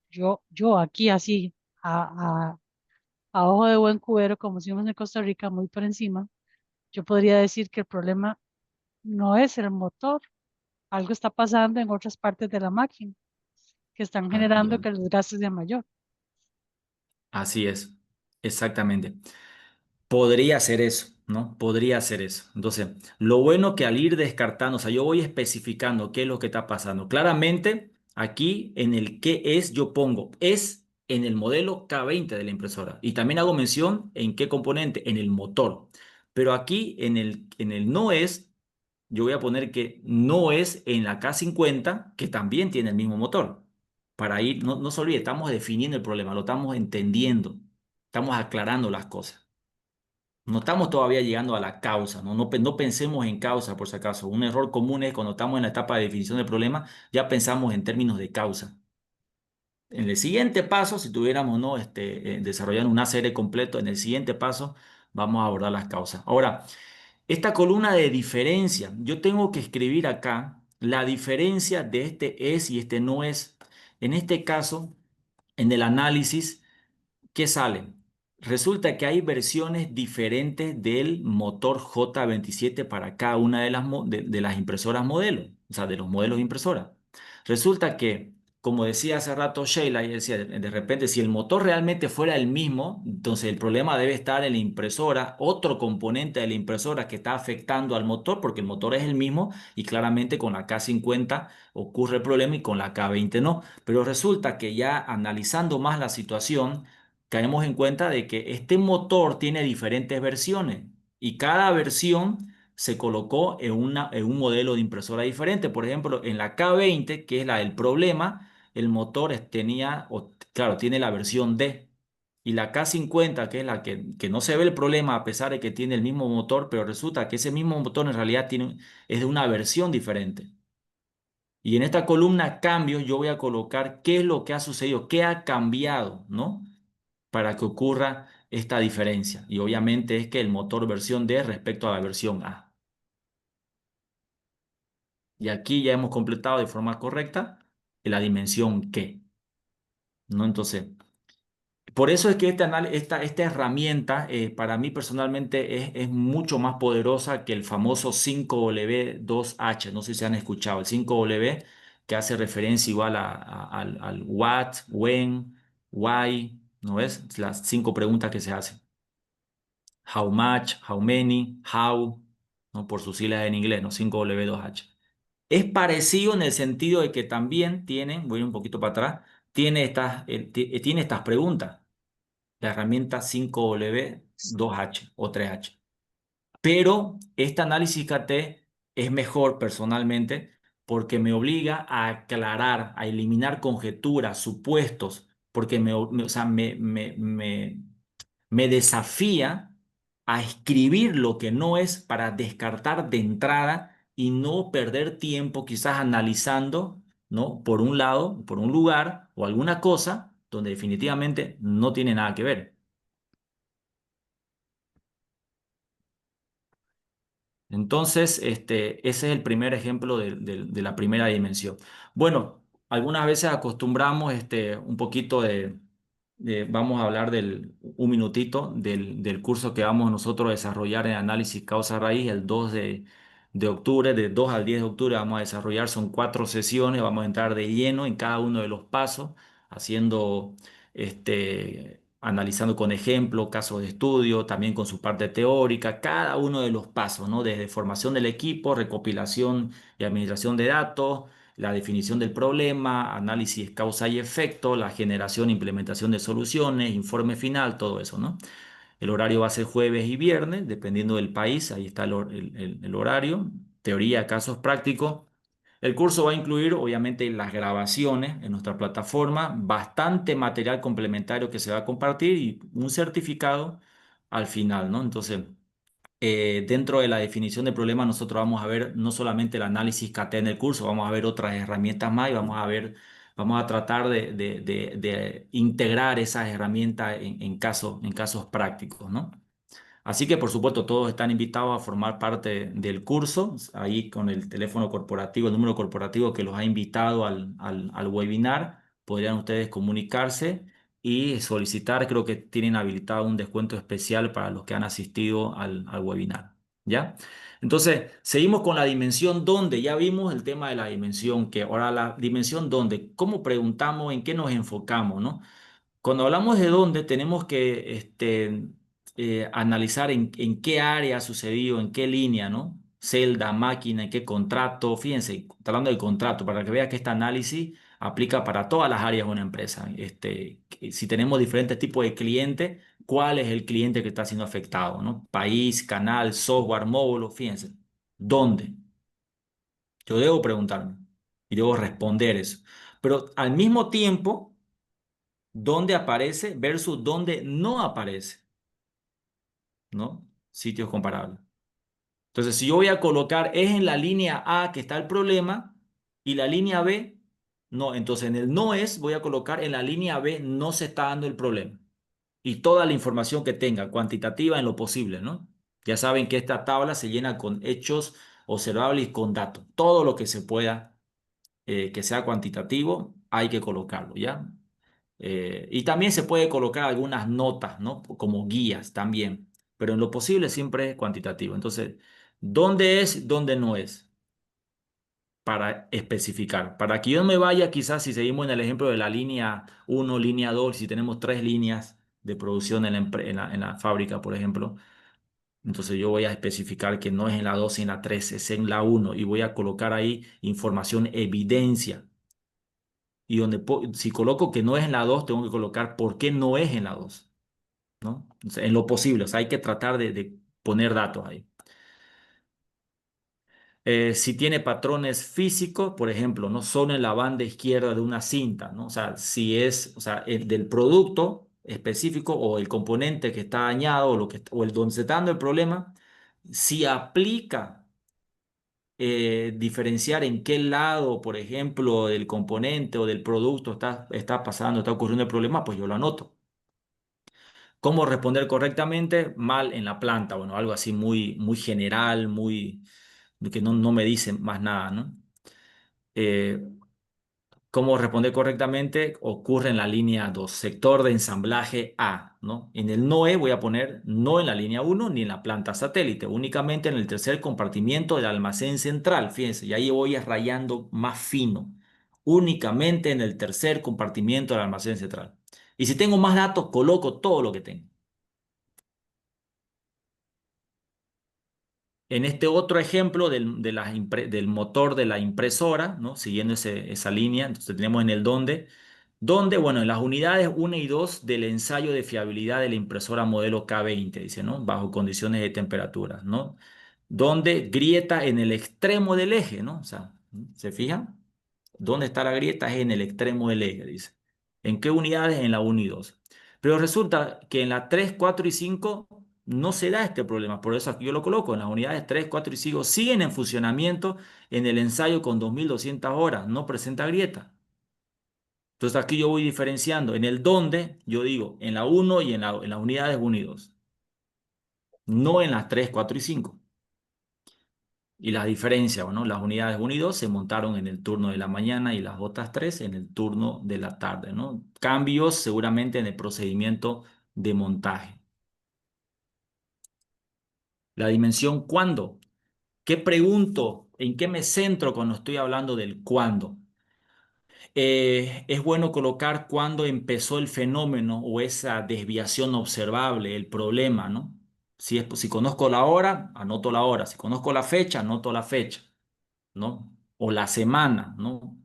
yo aquí así, a, a, a ojo de buen cubero, como decimos en Costa Rica, muy por encima, yo podría decir que el problema no es el motor, algo está pasando en otras partes de la máquina que están ah, generando bien. que el desgaste sea mayor. Así es, exactamente. Podría ser eso, ¿no? Podría ser eso. Entonces, lo bueno que al ir descartando, o sea, yo voy especificando qué es lo que está pasando. Claramente, aquí en el qué es, yo pongo es en el modelo K20 de la impresora. Y también hago mención en qué componente, en el motor. Pero aquí en el no es, yo voy a poner que no es en la K50, que también tiene el mismo motor. Para ir, no se olvide, estamos definiendo el problema, lo estamos entendiendo, estamos aclarando las cosas. No estamos todavía llegando a la causa, ¿no? No pensemos en causa, por si acaso. Un error común es cuando estamos en la etapa de definición del problema, ya pensamos en términos de causa. En el siguiente paso, si tuviéramos, ¿no? Desarrollando una serie completo, en el siguiente paso vamos a abordar las causas. Ahora, esta columna de diferencia, yo tengo que escribir acá la diferencia de este es y este no es. En este caso, en el análisis. ¿Qué sale? Resulta que hay versiones diferentes del motor J27 para cada una de las impresoras modelo, o sea, de los modelos de impresora. Resulta que, como decía hace rato Sheila, y decía, de repente, si el motor realmente fuera el mismo, entonces el problema debe estar en la impresora, otro componente de la impresora que está afectando al motor, porque el motor es el mismo y claramente con la K50 ocurre el problema y con la K20 no. Pero resulta que ya analizando más la situación, caemos en cuenta de que este motor tiene diferentes versiones y cada versión se colocó en un modelo de impresora diferente. Por ejemplo, en la K20, que es la del problema, el motor tenía, claro, tiene la versión D. Y la K50, que es la que no se ve el problema a pesar de que tiene el mismo motor, pero resulta que ese mismo motor en realidad es de una versión diferente. Y en esta columna cambios yo voy a colocar qué es lo que ha sucedido, qué ha cambiado, ¿no? Para que ocurra esta diferencia. Y obviamente es que el motor versión D respecto a la versión A. Y aquí ya hemos completado de forma correcta la dimensión Q, ¿no? Entonces, por eso es que esta herramienta para mí personalmente es mucho más poderosa que el famoso 5W2H. No sé si han escuchado el 5W, que hace referencia igual al what, when, why, ¿no ves? Las 5 preguntas que se hacen. How much, how many, how, ¿no? Por sus siglas en inglés, ¿no? 5W2H. Es parecido en el sentido de que también voy un poquito para atrás, tiene estas preguntas, la herramienta 5W2H o 3H. Pero este análisis KT es mejor personalmente porque me obliga a aclarar, a eliminar conjeturas, supuestos, porque o sea, me desafía a escribir lo que no es para descartar de entrada y no perder tiempo quizás analizando, ¿no? Por un lado, por un lugar o alguna cosa donde definitivamente no tiene nada que ver. Entonces, ese es el primer ejemplo de la primera dimensión. Bueno, algunas veces acostumbramos un poquito vamos a hablar un minutito del curso que vamos nosotros a desarrollar en análisis causa-raíz el 2 de octubre, de 2 al 10 de octubre vamos a desarrollar, son 4 sesiones, vamos a entrar de lleno en cada uno de los pasos, haciendo analizando con ejemplo, casos de estudio, también con su parte teórica, cada uno de los pasos, ¿no? Desde formación del equipo, recopilación y administración de datos, la definición del problema, análisis causa y efecto, la generación e implementación de soluciones, informe final, todo eso, ¿no? El horario va a ser jueves y viernes, dependiendo del país, ahí está el horario, teoría, casos prácticos. El curso va a incluir, obviamente, las grabaciones en nuestra plataforma, bastante material complementario que se va a compartir y un certificado al final, ¿no? Entonces, dentro de la definición de problema, nosotros vamos a ver no solamente el análisis KT en el curso, vamos a ver otras herramientas más y vamos a tratar de integrar esas herramientas en casos prácticos, ¿no? Así que, por supuesto, todos están invitados a formar parte del curso, ahí con el teléfono corporativo, el número corporativo que los ha invitado al webinar, podrían ustedes comunicarse y solicitar, creo que tienen habilitado un descuento especial para los que han asistido al webinar, ¿ya? Entonces, seguimos con la dimensión dónde, ya vimos el tema de la dimensión, que ahora la dimensión dónde, ¿cómo preguntamos, en qué nos enfocamos, ¿no? Cuando hablamos de dónde, tenemos que analizar en qué área ha sucedido, en qué línea, ¿no? Celda, máquina, en qué contrato. Fíjense, está hablando del contrato, para que vea que este análisis aplica para todas las áreas de una empresa. Si tenemos diferentes tipos de clientes, ¿cuál es el cliente que está siendo afectado, ¿no? País, canal, software, módulo, fíjense. ¿Dónde? Yo debo preguntarme y debo responder eso. Pero al mismo tiempo dónde aparece versus dónde no aparece, ¿no? Sitios comparables. Entonces, si yo voy a colocar es en la línea A que está el problema y la línea B, no. Entonces, en el no es, voy a colocar en la línea B no se está dando el problema. Y toda la información que tenga, cuantitativa en lo posible, ¿no? Ya saben que esta tabla se llena con hechos observables y con datos. Todo lo que se pueda, que sea cuantitativo, hay que colocarlo, ¿ya? Y también se puede colocar algunas notas, ¿no? Como guías también, pero en lo posible siempre es cuantitativo. Entonces, ¿dónde es, dónde no es? Para especificar. Para que yo no me vaya, quizás si seguimos en el ejemplo de la línea uno línea 2 si tenemos tres líneas de producción en la fábrica, por ejemplo, entonces yo voy a especificar que no es en la 2 y en la 3 es en la uno y voy a colocar ahí información, evidencia. Y si coloco que no es en la 2 tengo que colocar por qué no es en la 2, ¿no? O sea, en lo posible, o sea, hay que tratar de poner datos ahí. Si tiene patrones físicos, por ejemplo, no solo en la banda izquierda de una cinta, ¿no? O sea, si es, o sea, el del producto específico o el componente que está dañado o el donde se está dando el problema, si aplica diferenciar en qué lado, por ejemplo, del componente o del producto está pasando, está ocurriendo el problema, pues yo lo anoto. ¿Cómo responder correctamente? Mal en la planta, bueno, algo así muy, muy general, muy, que no me dice más nada, ¿no? Eh, ¿Cómo responder correctamente? Ocurre en la línea 2 sector de ensamblaje A, ¿no? En el NOE voy a poner no en la línea uno ni en la planta satélite, únicamente en el tercer compartimiento del almacén central, fíjense, y ahí voy a rayando más fino, únicamente en el tercer compartimiento del almacén central. Y si tengo más datos, coloco todo lo que tengo. En este otro ejemplo del motor de la impresora, ¿no? Siguiendo esa línea, entonces tenemos en el donde, bueno, en las unidades 1 y 2 del ensayo de fiabilidad de la impresora modelo K20, dice, ¿no? Bajo condiciones de temperatura, ¿no? Donde grieta en el extremo del eje, ¿no? O sea, ¿se fijan? ¿Dónde está la grieta? Es en el extremo del eje, dice. ¿En qué unidades? En la 1 y 2. Pero resulta que en la 3, 4 y 5 no se da este problema. Por eso aquí yo lo coloco. En las unidades 3, 4 y 5 siguen en funcionamiento en el ensayo con 2200 horas. No presenta grieta. Entonces aquí yo voy diferenciando. En el donde, yo digo en la 1 y en las unidades 1 y 2. No en las 3, 4 y 5. Y las diferencias, bueno, las unidades 1 y 2 se montaron en el turno de la mañana y las otras 3 en el turno de la tarde, ¿no? Cambios seguramente en el procedimiento de montaje. La dimensión cuándo. ¿Qué pregunto? ¿En qué me centro cuando estoy hablando del cuándo? Es bueno colocar cuándo empezó el fenómeno o esa desviación observable, el problema, ¿no? Si conozco la hora, anoto la hora. Si conozco la fecha, anoto la fecha, ¿no? O la semana, ¿no?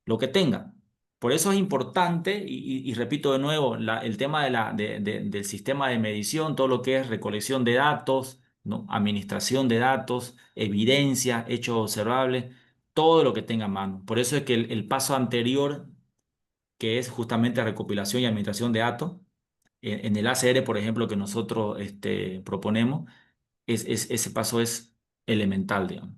Lo que tenga. Por eso es importante, y repito de nuevo, el tema del sistema de medición, todo lo que es recolección de datos, ¿no? Administración de datos, evidencia, hechos observables, todo lo que tenga a mano. Por eso es que el paso anterior, que es justamente recopilación y administración de datos, en el ACR, por ejemplo, que nosotros proponemos, ese paso es elemental, digamos.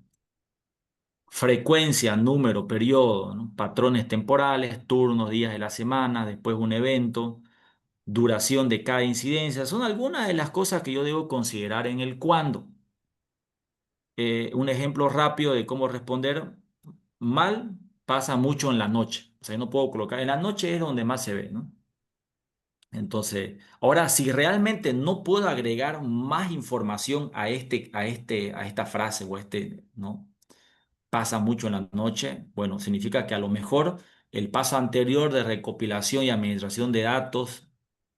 Frecuencia, número, periodo, ¿no? Patrones temporales, turnos, días de la semana, después un evento, duración de cada incidencia. Son algunas de las cosas que yo debo considerar en el cuándo. Un ejemplo rápido de cómo responder mal pasa mucho en la noche. O sea, no puedo colocar, en la noche es donde más se ve, ¿no? Entonces, ahora, si realmente no puedo agregar más información a esta frase o ¿no? Pasa mucho en la noche, bueno, significa que a lo mejor el paso anterior de recopilación y administración de datos,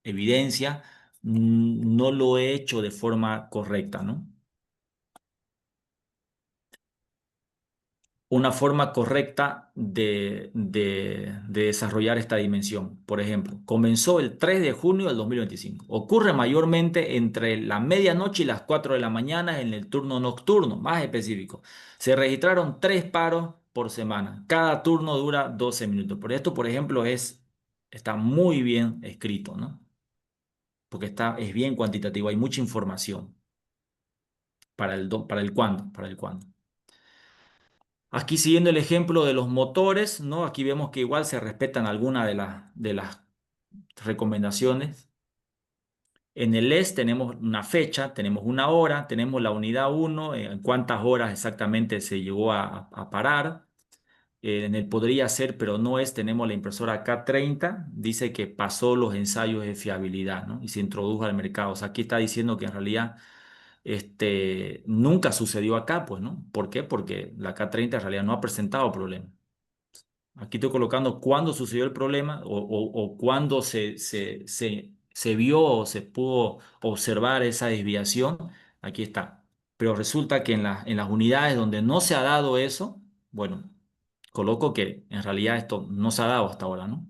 evidencia, no lo he hecho de forma correcta, ¿no? Una forma correcta de desarrollar esta dimensión. Por ejemplo, comenzó el 3 de junio del 2025. Ocurre mayormente entre la medianoche y las 4 de la mañana en el turno nocturno, más específico. Se registraron 3 paros por semana. Cada turno dura 12 minutos. Por esto, por ejemplo, está muy bien escrito, ¿no? Porque es bien cuantitativo, hay mucha información para el cuándo, para el cuándo. Aquí siguiendo el ejemplo de los motores, ¿no? Aquí vemos que igual se respetan algunas de las recomendaciones. En el ES tenemos una fecha, tenemos una hora, tenemos la unidad 1, en cuántas horas exactamente se llegó a parar. En el podría ser, pero no es, tenemos la impresora K30, dice que pasó los ensayos de fiabilidad, ¿no? Y se introdujo al mercado. O sea, aquí está diciendo que en realidad nunca sucedió acá, pues, ¿no? ¿Por qué? Porque la K30 en realidad no ha presentado problemas. Aquí estoy colocando cuándo sucedió el problema o cuándo se vio o se pudo observar esa desviación. Aquí está. Pero resulta que en las unidades donde no se ha dado eso, bueno, coloco que en realidad esto no se ha dado hasta ahora, ¿no?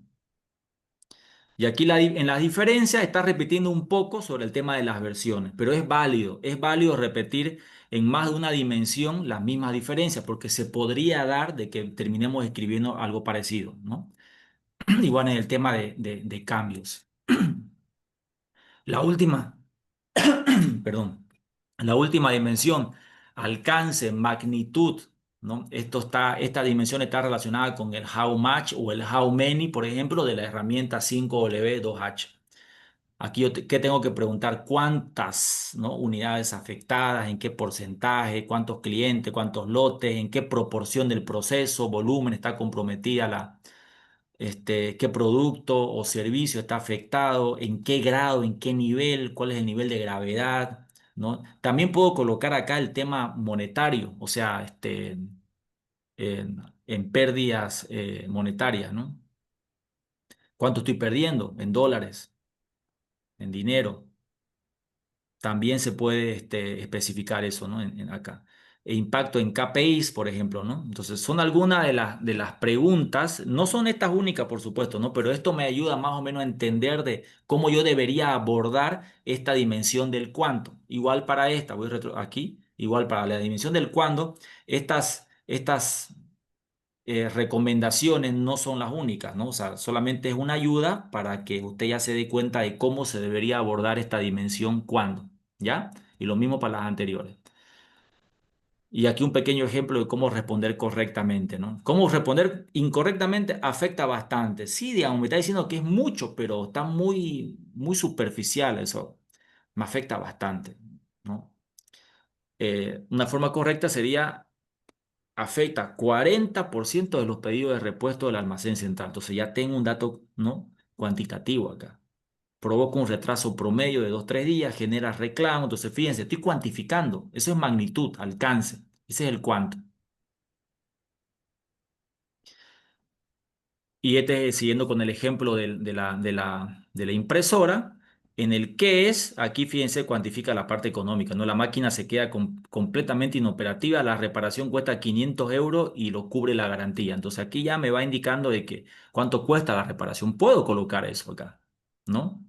Y aquí en las diferencias está repitiendo un poco sobre el tema de las versiones, pero es válido repetir en más de una dimensión las mismas diferencias, porque se podría dar de que terminemos escribiendo algo parecido, ¿no? Igual en el tema de cambios. La última, perdón, la última dimensión, alcance, magnitud, ¿no? Esta dimensión está relacionada con el how much o el how many, por ejemplo, de la herramienta 5W2H. Aquí ¿qué tengo que preguntar? ¿Cuántas, no, unidades afectadas? ¿En qué porcentaje? ¿Cuántos clientes? ¿Cuántos lotes? ¿En qué proporción del proceso, volumen está comprometida qué producto o servicio está afectado, en qué grado, en qué nivel, cuál es el nivel de gravedad, ¿no? También puedo colocar acá el tema monetario, o sea, en pérdidas monetarias, ¿no? ¿Cuánto estoy perdiendo en dólares, en dinero? También se puede especificar eso, ¿no? Acá. E impacto en KPIs, por ejemplo, ¿no? Entonces, son algunas de las preguntas. No son estas únicas, por supuesto, ¿no? Pero esto me ayuda más o menos a entender de cómo yo debería abordar esta dimensión del cuánto. Igual para esta, voy aquí, igual para la dimensión del cuándo, estas recomendaciones no son las únicas, ¿no? O sea, solamente es una ayuda para que usted ya se dé cuenta de cómo se debería abordar esta dimensión cuándo, ¿ya? Y lo mismo para las anteriores. Y aquí un pequeño ejemplo de cómo responder correctamente, ¿no? Cómo responder incorrectamente afecta bastante. Sí, digamos, me está diciendo que es mucho, pero está muy, muy superficial eso. Me afecta bastante, ¿no? Una forma correcta sería afecta 40% de los pedidos de repuesto del almacén central. Entonces ya tengo un dato, ¿no? Cuantitativo acá. Provoca un retraso promedio de 2, 3 días, genera reclamo. Entonces fíjense, estoy cuantificando. Eso es magnitud, alcance. Ese es el cuánto. Y siguiendo con el ejemplo de la impresora, en el que es, aquí fíjense, cuantifica la parte económica, ¿no? La máquina se queda completamente inoperativa, la reparación cuesta 500 euros y lo cubre la garantía. Entonces aquí ya me va indicando de que cuánto cuesta la reparación. Puedo colocar eso acá, ¿no?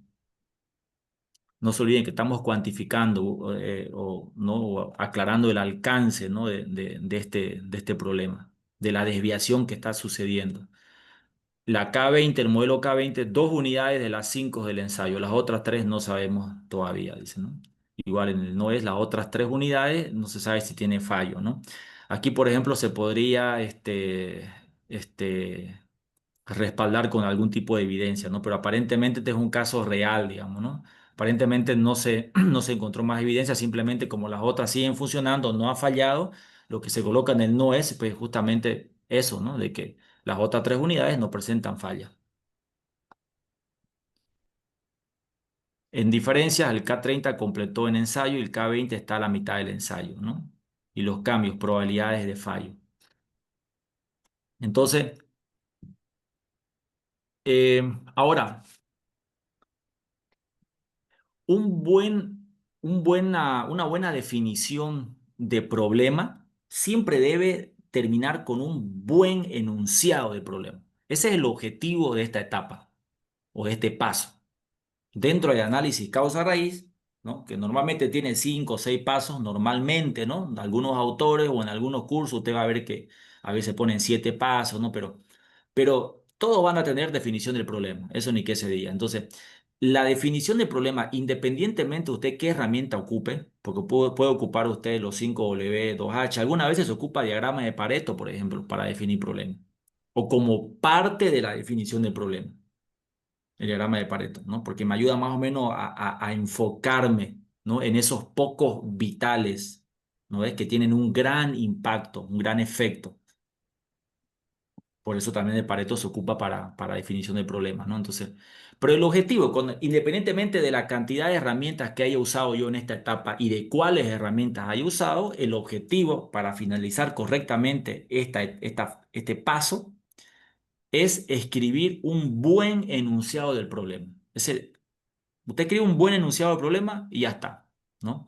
No se olviden que estamos cuantificando o, ¿no? o aclarando el alcance, ¿no? de este problema. de la desviación que está sucediendo. La K20, el modelo K20, 2 unidades de las 5 del ensayo, las otras 3 no sabemos todavía, dice, ¿no? Igual en el no es, las otras 3 unidades no se sabe si tiene fallo, ¿no? Aquí, por ejemplo, se podría respaldar con algún tipo de evidencia, ¿no? Pero aparentemente este es un caso real, digamos, ¿no? Aparentemente no se encontró más evidencia, simplemente como las otras siguen funcionando, no ha fallado, lo que se coloca en el no es, pues justamente eso, ¿no? De que las otras 3 unidades no presentan falla. En diferencia, el K30 completó en ensayo y el K20 está a la mitad del ensayo, ¿no? Y los cambios, probabilidades de fallo. Entonces, eh, ahora, una buena definición de problema siempre debe terminar con un buen enunciado de problema. Ese es el objetivo de esta etapa o de este paso. Dentro del análisis causa-raíz, ¿no? Que normalmente tiene 5 o 6 pasos, normalmente, ¿no? En algunos autores o en algunos cursos usted va a ver que a veces ponen 7 pasos, ¿no? Pero todos van a tener definición del problema, eso ni qué se diga. Entonces, la definición del problema, independientemente de usted qué herramienta ocupe, porque puede ocupar usted los 5W2H, algunas veces se ocupa diagrama de Pareto, por ejemplo, para definir problemas, o como parte de la definición del problema el diagrama de Pareto, ¿no? Porque me ayuda más o menos a enfocarme, ¿no? En esos pocos vitales, ¿no ves? Que tienen un gran impacto, un gran efecto. Por eso también el Pareto se ocupa para definición de problemas, ¿no? Entonces, pero el objetivo, independientemente de la cantidad de herramientas que haya usado yo en esta etapa y de cuáles herramientas haya usado, el objetivo para finalizar correctamente este paso es escribir un buen enunciado del problema. Usted escribe un buen enunciado del problema y ya está, ¿no?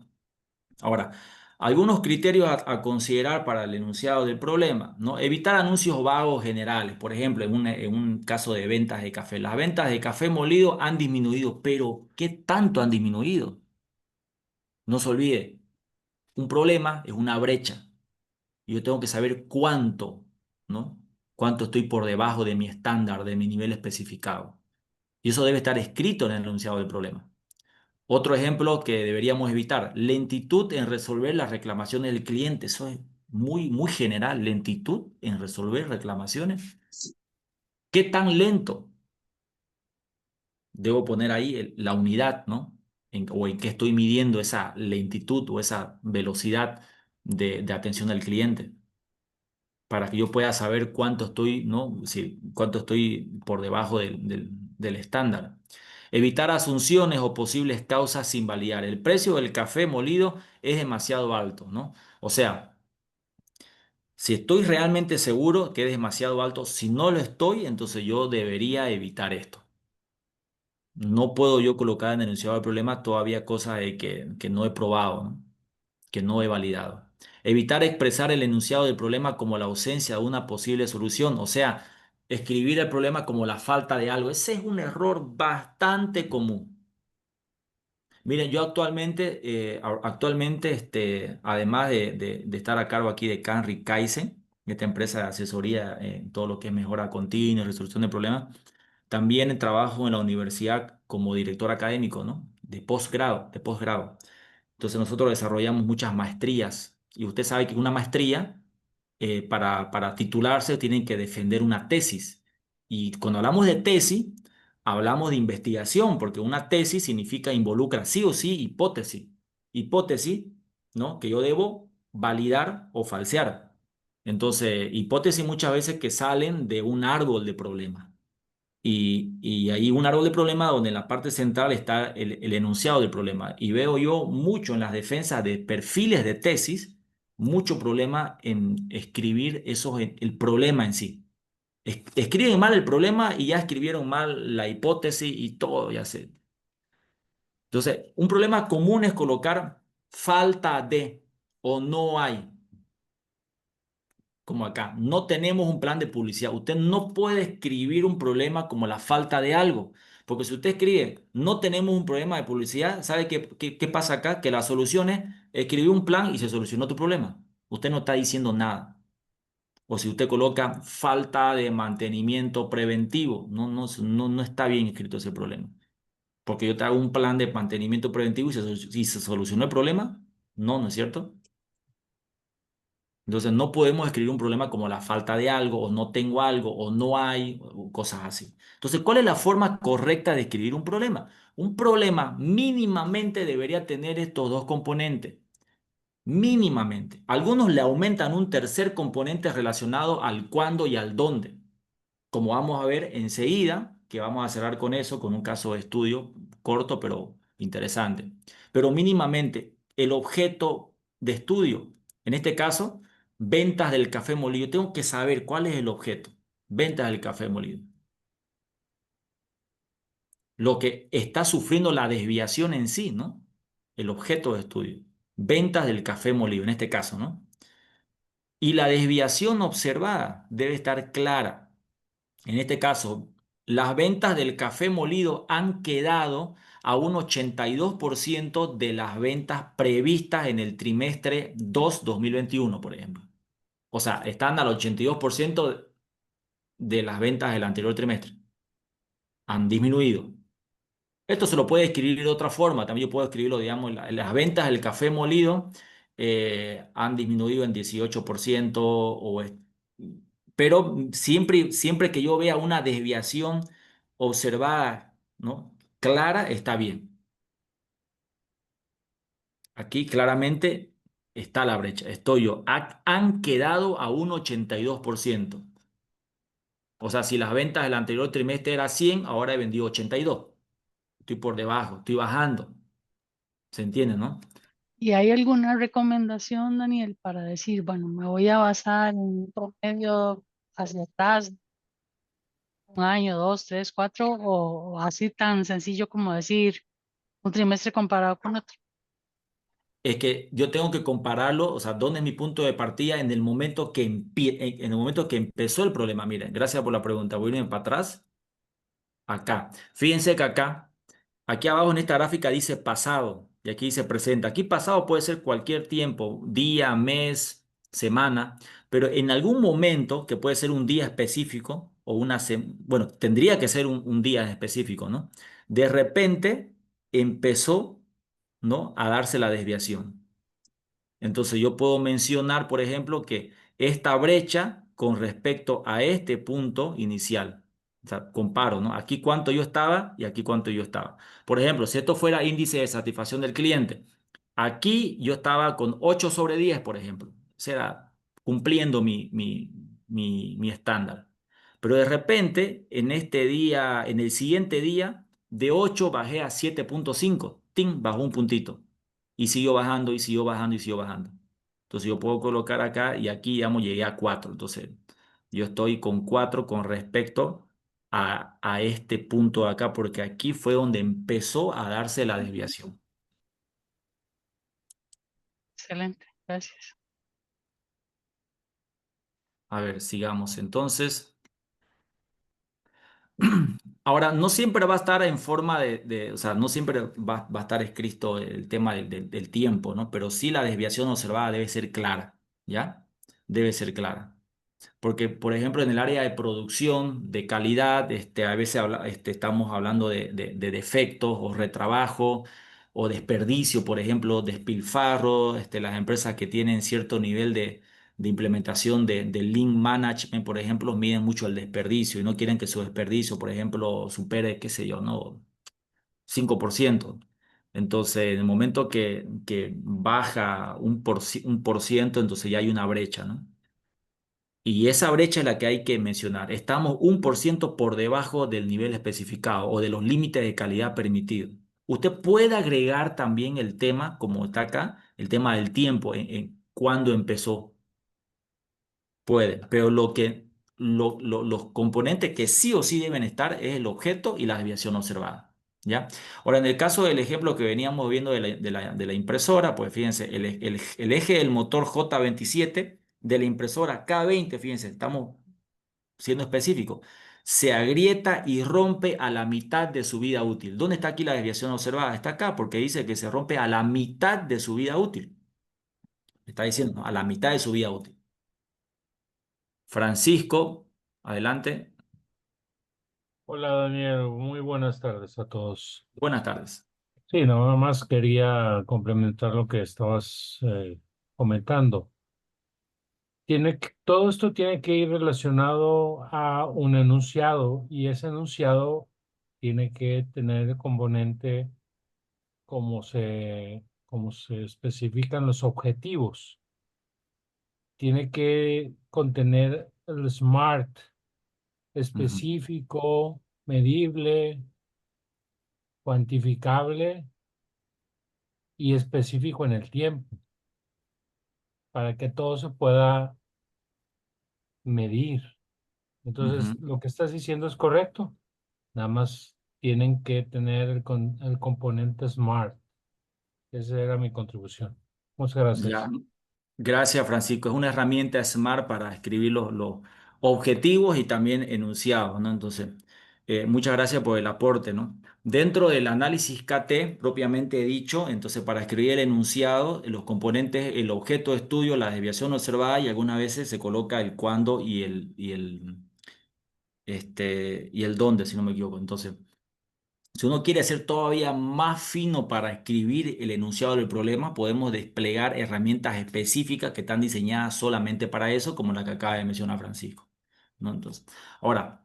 Ahora, algunos criterios a considerar para el enunciado del problema, ¿no? Evitar anuncios vagos generales. Por ejemplo, en un caso de ventas de café. Las ventas de café molido han disminuido, pero ¿qué tanto han disminuido? No se olvide, un problema es una brecha. Y yo tengo que saber cuánto, ¿no? Cuánto estoy por debajo de mi estándar, de mi nivel especificado. Y eso debe estar escrito en el enunciado del problema. Otro ejemplo que deberíamos evitar, lentitud en resolver las reclamaciones del cliente. Eso es muy general, lentitud en resolver reclamaciones. ¿Qué tan lento? Debo poner ahí la unidad, ¿no? O en qué estoy midiendo esa lentitud o esa velocidad de atención al cliente, para que yo pueda saber cuánto estoy, ¿no? Si, cuánto estoy por debajo del estándar. Evitar asunciones o posibles causas sin validar. El precio del café molido es demasiado alto, ¿no? O sea, si estoy realmente seguro que es demasiado alto, si no lo estoy, entonces yo debería evitar esto. No puedo yo colocar en el enunciado del problema todavía cosas que no he probado, ¿no? Que no he validado. Evitar expresar el enunciado del problema como la ausencia de una posible solución, o sea, escribir el problema como la falta de algo. Ese es un error bastante común. Miren, yo actualmente además de estar a cargo aquí de Canry Kaizen, esta empresa de asesoría en todo lo que es mejora continua y resolución de problemas, también trabajo en la universidad como director académico, ¿no? De posgrado. Entonces nosotros desarrollamos muchas maestrías y usted sabe que una maestría, para titularse, tienen que defender una tesis. Y cuando hablamos de tesis, hablamos de investigación, porque una tesis significa involucra sí o sí hipótesis. Hipótesis, ¿no? Que yo debo validar o falsear. Entonces, hipótesis muchas veces que salen de un árbol de problemas. Y hay un árbol de problema donde en la parte central está el enunciado del problema. Y veo yo mucho en las defensas de perfiles de tesis, mucho problema en escribir el problema en sí. Escriben mal el problema y ya escribieron mal la hipótesis y todo, ya sé. Entonces, un problema común es colocar falta de o no hay, como acá. No tenemos un plan de publicidad. Usted no puede escribir un problema como la falta de algo. Porque si usted escribe, no tenemos un problema de publicidad, ¿sabe qué pasa acá? Que la solución es escribir un plan y se solucionó tu problema. Usted no está diciendo nada. O si usted coloca falta de mantenimiento preventivo, no está bien escrito ese problema. Porque yo te hago un plan de mantenimiento preventivo y se solucionó el problema. No, ¿no es cierto? Entonces no podemos escribir un problema como la falta de algo, o no tengo algo, o no hay, o cosas así. Entonces, ¿cuál es la forma correcta de escribir un problema? Un problema mínimamente debería tener estos dos componentes. Mínimamente. Algunos le aumentan un tercer componente relacionado al cuándo y al dónde, como vamos a ver enseguida, que vamos a cerrar con eso, con un caso de estudio corto pero interesante. Pero mínimamente el objeto de estudio, en este caso, ventas del café molido. Tengo que saber cuál es el objeto, ventas del café molido. Lo que está sufriendo la desviación en sí, ¿no? El objeto de estudio, ventas del café molido, en este caso, ¿no? Y la desviación observada debe estar clara. En este caso, las ventas del café molido han quedado a un 82% de las ventas previstas en el trimestre 2 2021, por ejemplo. O sea, están al 82% de las ventas del anterior trimestre. Han disminuido. Esto se lo puede escribir de otra forma. También yo puedo escribirlo, digamos, las ventas del café molido han disminuido en 18%, pero siempre que yo vea una desviación observada, ¿no? Clara, está bien. Aquí claramente está la brecha. Estoy yo. Han quedado a un 82%. O sea, si las ventas del anterior trimestre era 100, ahora he vendido 82. Estoy por debajo, estoy bajando. ¿Se entiende, no? ¿Y hay alguna recomendación, Daniel, para decir, bueno, me voy a basar en un promedio hacia atrás, un año, dos, tres, cuatro, o así tan sencillo como decir un trimestre comparado con otro? Es que yo tengo que compararlo, o sea, dónde es mi punto de partida en el momento en el momento que empezó el problema. Miren, gracias por la pregunta. Voy a irme para atrás, acá. Fíjense que acá, aquí abajo en esta gráfica dice pasado y aquí dice presente. Aquí pasado puede ser cualquier tiempo, día, mes, semana, pero en algún momento, que puede ser un día específico o bueno, tendría que ser un día específico, ¿no? De repente empezó, ¿no? A darse la desviación. Entonces yo puedo mencionar, por ejemplo, que esta brecha con respecto a este punto inicial, o sea, comparo, ¿no? Aquí cuánto yo estaba y aquí cuánto yo estaba. Por ejemplo, si esto fuera índice de satisfacción del cliente, aquí yo estaba con 8 sobre 10, por ejemplo. O sea, cumpliendo mi estándar. Pero de repente, en este día, en el siguiente día, de 8 bajé a 7,5. ¡Tin! Bajó un puntito. Y siguió bajando, y siguió bajando, y siguió bajando. Entonces yo puedo colocar acá y aquí, digamos, llegué a 4. Entonces yo estoy con 4 con respecto a este punto de acá, porque aquí fue donde empezó a darse la desviación. Excelente, gracias. A ver, sigamos entonces. Ahora, no siempre va a estar en forma o sea, no siempre va a estar escrito el tema del tiempo, ¿no? Pero sí la desviación observada debe ser clara, ¿ya? Debe ser clara. Porque, por ejemplo, en el área de producción, de calidad, a veces estamos hablando de defectos o retrabajo o desperdicio, por ejemplo, despilfarro, las empresas que tienen cierto nivel de implementación de Lean Management, por ejemplo, miden mucho el desperdicio y no quieren que su desperdicio, por ejemplo, supere, qué sé yo, ¿no? 5%. Entonces, en el momento que baja un por ciento, entonces ya hay una brecha, ¿no? Y esa brecha es la que hay que mencionar. Estamos 1% por debajo del nivel especificado o de los límites de calidad permitidos. Usted puede agregar también el tema, como está acá, el tema del tiempo, en cuándo empezó. Puede, pero los componentes que sí o sí deben estar es el objeto y la desviación observada. ¿Ya? Ahora, en el caso del ejemplo que veníamos viendo de la impresora, pues fíjense, el eje del motor J27 de la impresora K20, fíjense, estamos siendo específicos, se agrieta y rompe a la mitad de su vida útil. ¿Dónde está aquí la desviación observada? Está acá porque dice que se rompe a la mitad de su vida útil. Está diciendo, ¿no? A la mitad de su vida útil. Francisco, adelante. Hola Daniel, muy buenas tardes a todos. Buenas tardes. Sí, nada más quería complementar lo que estabas comentando. Todo esto tiene que ir relacionado a un enunciado y ese enunciado tiene que tener el componente como se especifican los objetivos. Tiene que contener el SMART, Ujú, específico, medible, cuantificable y específico en el tiempo, para que todo se pueda medir. ujú. Entonces, lo que estás diciendo es correcto. Nada más tienen que tener el componente SMART. Esa era mi contribución. Muchas Ya. gracias. Gracias, Francisco. Es una herramienta SMART para escribir los objetivos y también enunciados, ¿no? Entonces, muchas gracias por el aporte, ¿no? Dentro del análisis KT, propiamente dicho, entonces para escribir el enunciado, los componentes, el objeto de estudio, la desviación observada y algunas veces se coloca el cuándo y el dónde, si no me equivoco. Entonces, si uno quiere ser todavía más fino para escribir el enunciado del problema, podemos desplegar herramientas específicas que están diseñadas solamente para eso, como la que acaba de mencionar Francisco, ¿no? Entonces, ahora,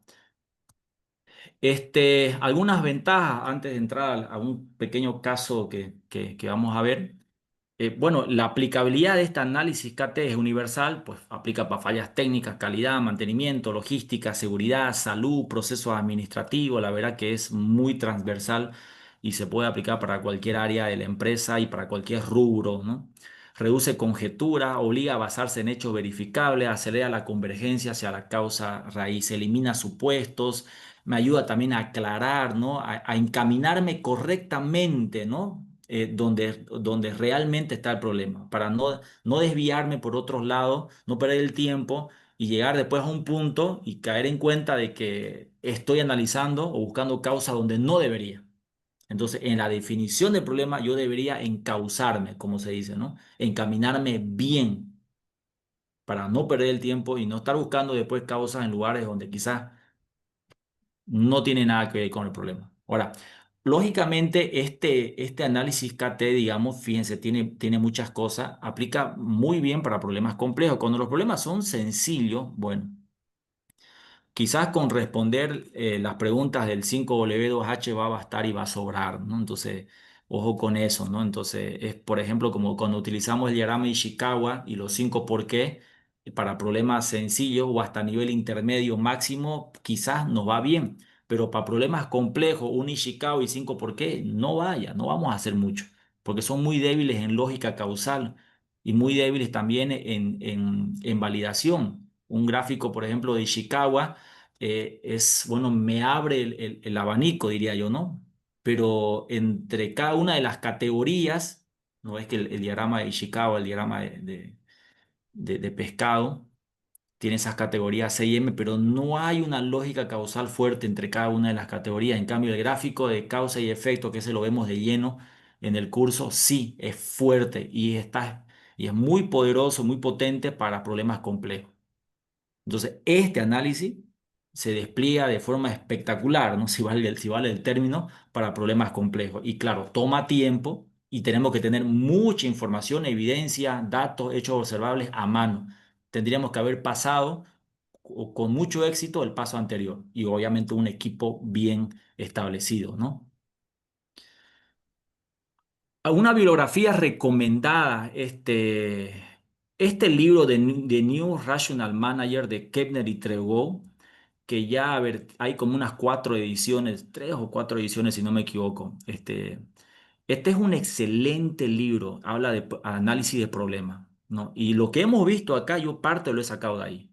algunas ventajas antes de entrar a un pequeño caso que vamos a ver. Bueno, la aplicabilidad de este análisis KT es universal, pues aplica para fallas técnicas, calidad, mantenimiento, logística, seguridad, salud, procesos administrativos. La verdad que es muy transversal y se puede aplicar para cualquier área de la empresa y para cualquier rubro, ¿no? Reduce conjeturas, obliga a basarse en hechos verificables, acelera la convergencia hacia la causa raíz, elimina supuestos, me ayuda también a aclarar, ¿no? A encaminarme correctamente, ¿no? Donde realmente está el problema, para no desviarme por otros lados, no perder el tiempo y llegar después a un punto y caer en cuenta de que estoy analizando o buscando causas donde no debería. Entonces, en la definición del problema, yo debería encauzarme, como se dice, ¿no? Encaminarme bien para no perder el tiempo y no estar buscando después causas en lugares donde quizás no tiene nada que ver con el problema. Ahora, lógicamente, este análisis KT, digamos, fíjense, tiene muchas cosas, aplica muy bien para problemas complejos. Cuando los problemas son sencillos, bueno. Quizás con responder las preguntas del 5W2H va a bastar y va a sobrar, ¿no? Entonces, ojo con eso, ¿no? Entonces, es por ejemplo como cuando utilizamos el diagrama de Ishikawa y los 5 por qué para problemas sencillos o hasta nivel intermedio máximo, quizás nos va bien, pero para problemas complejos, un Ishikawa y 5 por qué, no vaya, no vamos a hacer mucho, porque son muy débiles en lógica causal y muy débiles también en validación. Un gráfico, por ejemplo, de Ishikawa bueno, me abre el abanico, diría yo, ¿no? Pero entre cada una de las categorías, no es que el diagrama de Ishikawa, el diagrama de pescado, tiene esas categorías C y M, pero no hay una lógica causal fuerte entre cada una de las categorías. En cambio, el gráfico de causa y efecto, que se lo vemos de lleno en el curso, sí es fuerte y es muy poderoso, muy potente para problemas complejos. Entonces, este análisis se despliega de forma espectacular, ¿no? Si vale el término, para problemas complejos. Y claro, toma tiempo y tenemos que tener mucha información, evidencia, datos, hechos observables a mano. Tendríamos que haber pasado con mucho éxito el paso anterior y obviamente un equipo bien establecido, ¿no? Una bibliografía recomendada, este libro de New Rational Manager de Kepner y Trego, que ya, a ver, hay como unas 4 ediciones, 3 o 4 ediciones si no me equivoco. Este es un excelente libro, habla de análisis de problemas, ¿no? Y lo que hemos visto acá, yo parte lo he sacado de ahí.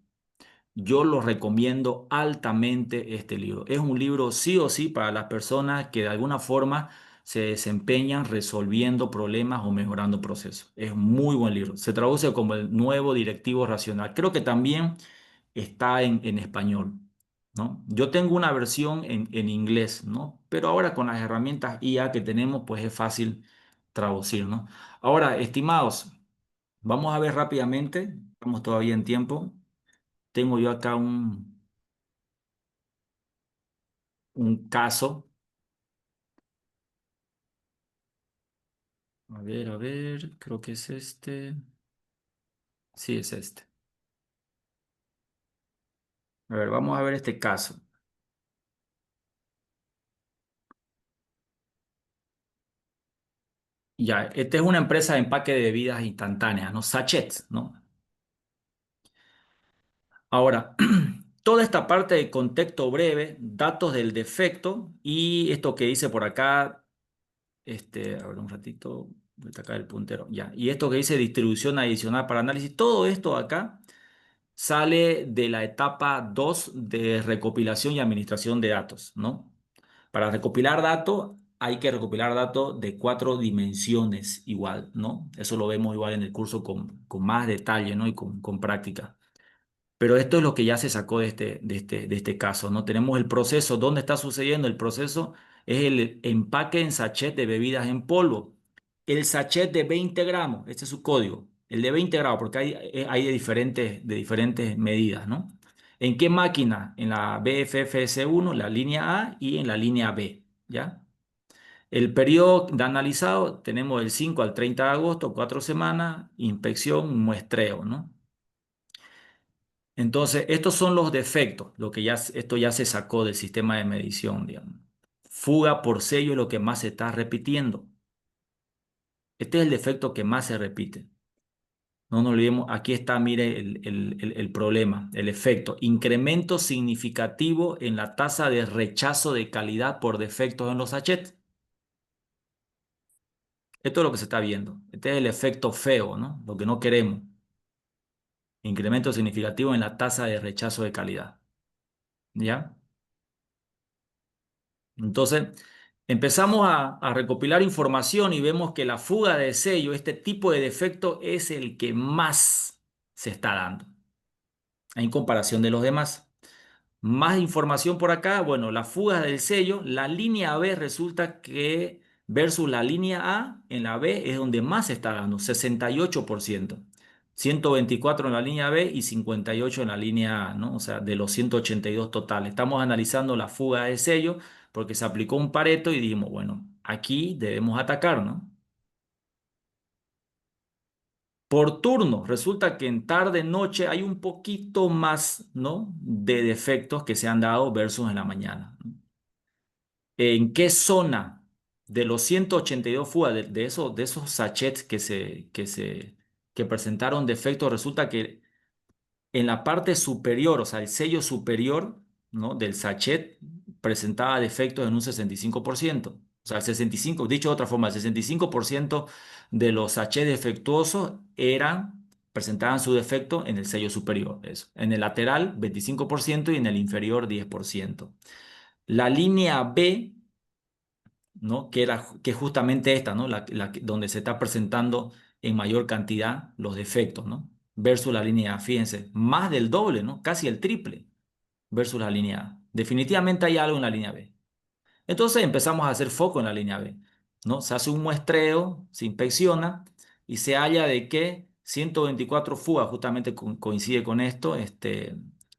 Yo lo recomiendo altamente este libro. Es un libro sí o sí para las personas que de alguna forma se desempeñan resolviendo problemas o mejorando procesos. Es un muy buen libro. Se traduce como el nuevo directivo racional. Creo que también está en español, ¿no? Yo tengo una versión en inglés, ¿no? Pero ahora con las herramientas IA que tenemos, pues es fácil traducir, ¿no? Ahora, estimados, vamos a ver rápidamente, estamos todavía en tiempo. tengo yo acá un caso. A ver, creo que es este. Sí, es este. A ver, vamos a ver este caso. Ya, esta es una empresa de empaque de bebidas instantáneas, ¿no? Sachets, ¿no? Ahora, toda esta parte de contexto breve, datos del defecto y esto que dice por acá, a ver un ratito, voy a sacar el puntero, ya. Y esto que dice distribución adicional para análisis, todo esto acá sale de la etapa 2 de recopilación y administración de datos, ¿no? Para recopilar datos hay que recopilar datos de 4 dimensiones igual, ¿no? Eso lo vemos igual en el curso con más detalle, ¿no? Y con práctica. Pero esto es lo que ya se sacó de este caso, ¿no? Tenemos el proceso. ¿Dónde está sucediendo? El proceso es el empaque en sachet de bebidas en polvo. El sachet de 20 gramos, este es su código. El de 20 gramos, porque hay de diferentes medidas, ¿no? ¿En qué máquina? En la BFFS1, la línea A y en la línea B, ¿ya? El periodo de analizado tenemos del 5 al 30 de agosto, 4 semanas, inspección, muestreo, ¿no? Entonces, estos son los defectos, esto ya se sacó del sistema de medición, digamos. Fuga por sello es lo que más se está repitiendo. Este es el defecto que más se repite. No nos olvidemos, aquí está, mire, el problema, el efecto. Incremento significativo en la tasa de rechazo de calidad por defectos en los sachets. Esto es lo que se está viendo. Este es el efecto feo, ¿no? Lo que no queremos. Incremento significativo en la tasa de rechazo de calidad. ¿Ya? Entonces, empezamos a recopilar información y vemos que la fuga de sello, este tipo de defecto, es el que más se está dando en comparación de los demás. Más información por acá, bueno, la fuga del sello, la línea B resulta que versus la línea A, en la B es donde más se está dando, 68%. 124 en la línea B y 58 en la línea A, ¿no? O sea, de los 182 totales. Estamos analizando la fuga de sello porque se aplicó un Pareto y dijimos, bueno, aquí debemos atacar, ¿no? Por turno, resulta que en tarde, noche hay un poquito más, ¿no? De defectos que se han dado versus en la mañana. ¿En qué zona de los 182 fugas de esos sachets que presentaron defectos, resulta que en la parte superior, o sea, el sello superior, ¿no? del sachet presentaba defectos en un 65%? O sea, el 65, dicho de otra forma, el 65% de los sachets defectuosos presentaban su defecto en el sello superior. Eso. En el lateral, 25% y en el inferior, 10%. La línea B, ¿no? que es justamente esta, ¿no? Donde se está presentando en mayor cantidad los defectos, ¿no? Versus la línea A, fíjense, más del doble, ¿no? Casi el triple versus la línea A. Definitivamente hay algo en la línea B. Entonces empezamos a hacer foco en la línea B, ¿no? Se hace un muestreo, se inspecciona y se halla de que 124 fugas, justamente coincide con esto,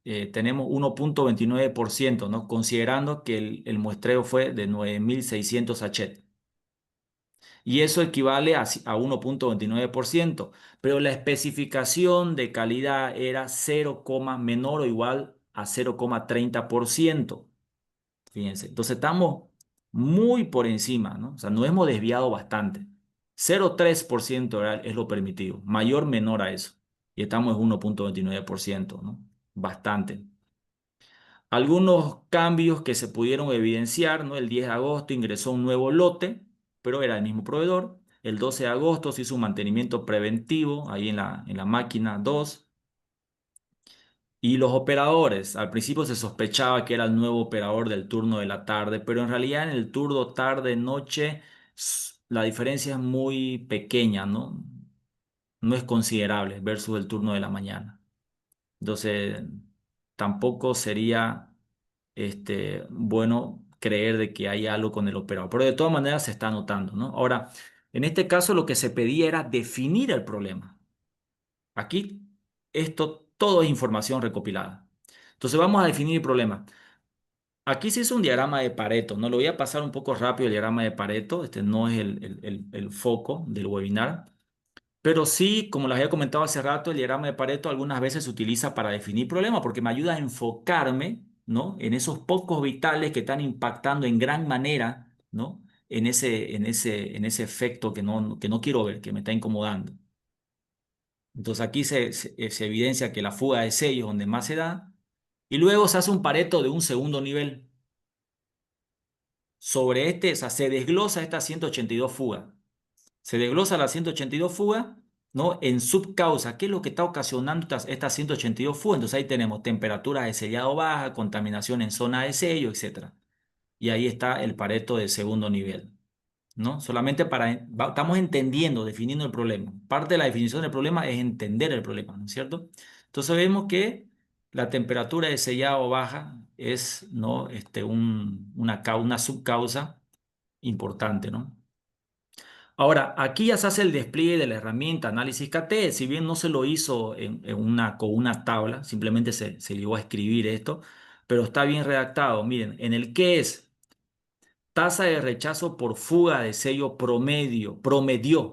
tenemos 1,29%, ¿no? Considerando que el muestreo fue de 9.600 H. Y eso equivale a 1,29%, pero la especificación de calidad era 0, menor o igual a 0,30%. Fíjense, entonces estamos muy por encima, ¿no? O sea, nos hemos desviado bastante. 0,3% es lo permitido, mayor, menor a eso. Y estamos en 1,29%, ¿no? Bastante. Algunos cambios que se pudieron evidenciar, ¿no? El 10 de agosto ingresó un nuevo lote, pero era el mismo proveedor. El 12 de agosto se hizo un mantenimiento preventivo ahí en la máquina 2. Y los operadores, al principio se sospechaba que era el nuevo operador del turno de la tarde, pero en realidad en el turno tarde-noche la diferencia es muy pequeña, ¿no? No es considerable versus el turno de la mañana. Entonces, tampoco sería bueno creer de que hay algo con el operador, pero de todas maneras se está notando, ¿no? Ahora, en este caso lo que se pedía era definir el problema. Aquí esto todo es información recopilada. Entonces vamos a definir el problema. Aquí se hizo un diagrama de Pareto, ¿no? Lo voy a pasar un poco rápido el diagrama de Pareto. Este no es el foco del webinar. Pero sí, como les había comentado hace rato, el diagrama de Pareto algunas veces se utiliza para definir problemas porque me ayuda a enfocarme, ¿no? En esos pocos vitales que están impactando en gran manera, ¿no? En ese efecto que no quiero ver, que me está incomodando. Entonces aquí se evidencia que la fuga de sellos es donde más se da. Y luego se hace un Pareto de un segundo nivel. Sobre este, o sea, se desglosa estas 182 fugas. Se desglosa las 182 fugas, ¿no? En subcausa. ¿Qué es lo que está ocasionando estas 182 fugas? Entonces ahí tenemos temperaturas de sellado baja, contaminación en zona de sello, etcétera. Y ahí está el Pareto de segundo nivel, ¿no? Solamente estamos entendiendo, definiendo el problema. Parte de la definición del problema es entender el problema, ¿no es cierto? Entonces vemos que la temperatura de sellado baja es, ¿no? Una subcausa importante, ¿no? Ahora, aquí ya se hace el despliegue de la herramienta análisis KT, si bien no se lo hizo con una tabla, simplemente se llegó a escribir esto, pero está bien redactado. Miren, en el que es tasa de rechazo por fuga de sello promedió,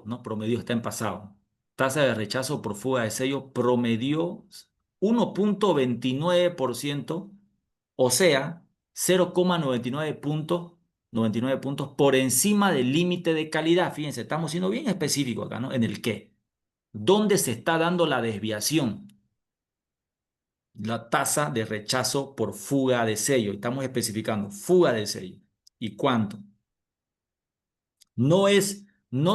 ¿no? Promedió, está en pasado. Tasa de rechazo por fuga de sello promedió 1,29%, o sea, 0,99 puntos por encima del límite de calidad. Fíjense, estamos siendo bien específicos acá, ¿no? En el qué. ¿Dónde se está dando la desviación? La tasa de rechazo por fuga de sello. Estamos especificando fuga de sello. ¿Y cuánto? No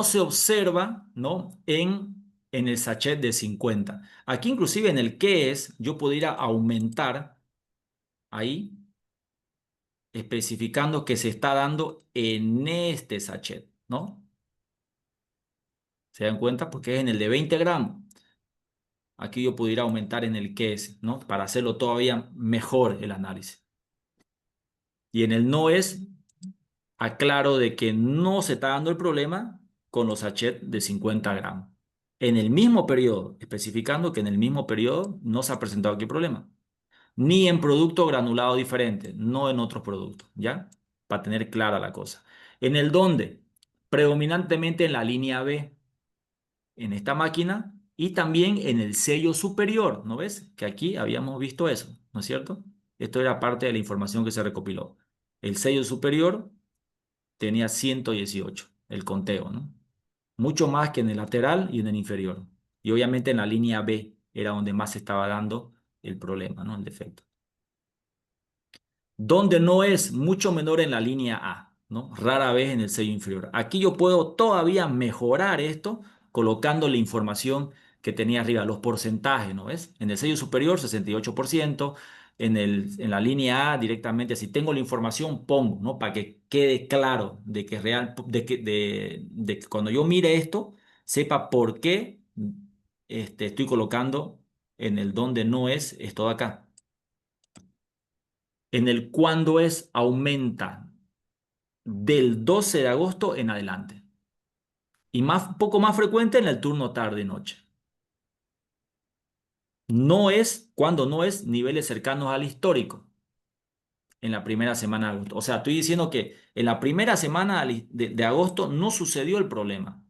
se observa, ¿no? En el sachet de 50. Aquí inclusive en el qué es, yo podría aumentar ahí, especificando que se está dando en este sachet, ¿no? ¿Se dan cuenta? Porque es en el de 20 gramos. Aquí yo pudiera aumentar en el qué es, ¿no? Para hacerlo todavía mejor el análisis. Y en el no es, aclaro de que no se está dando el problema con los sachets de 50 gramos. En el mismo periodo, especificando que en el mismo periodo no se ha presentado aquí problema. Ni en producto granulado diferente, no en otros productos, ¿ya? Para tener clara la cosa. En el donde, predominantemente en la línea B, en esta máquina, y también en el sello superior, ¿no ves? Que aquí habíamos visto eso, ¿no es cierto? Esto era parte de la información que se recopiló. El sello superior tenía 118, el conteo, ¿no? Mucho más que en el lateral y en el inferior. Y obviamente en la línea B era donde más se estaba dando el problema, ¿no? El defecto. Donde no es mucho menor en la línea A, ¿no? Rara vez en el sello inferior. Aquí yo puedo todavía mejorar esto colocando la información que tenía arriba, los porcentajes, ¿no ves? En el sello superior, 68%. En la línea A directamente, si tengo la información, pongo, ¿no? Para que quede claro de que de que cuando yo mire esto, sepa por qué estoy colocando en el donde no es esto de acá. En el cuándo es aumenta del 12 de agosto en adelante. Y poco más frecuente en el turno tarde-noche. Cuando no es niveles cercanos al histórico en la primera semana de agosto. O sea, estoy diciendo que en la primera semana de agosto no sucedió el problema.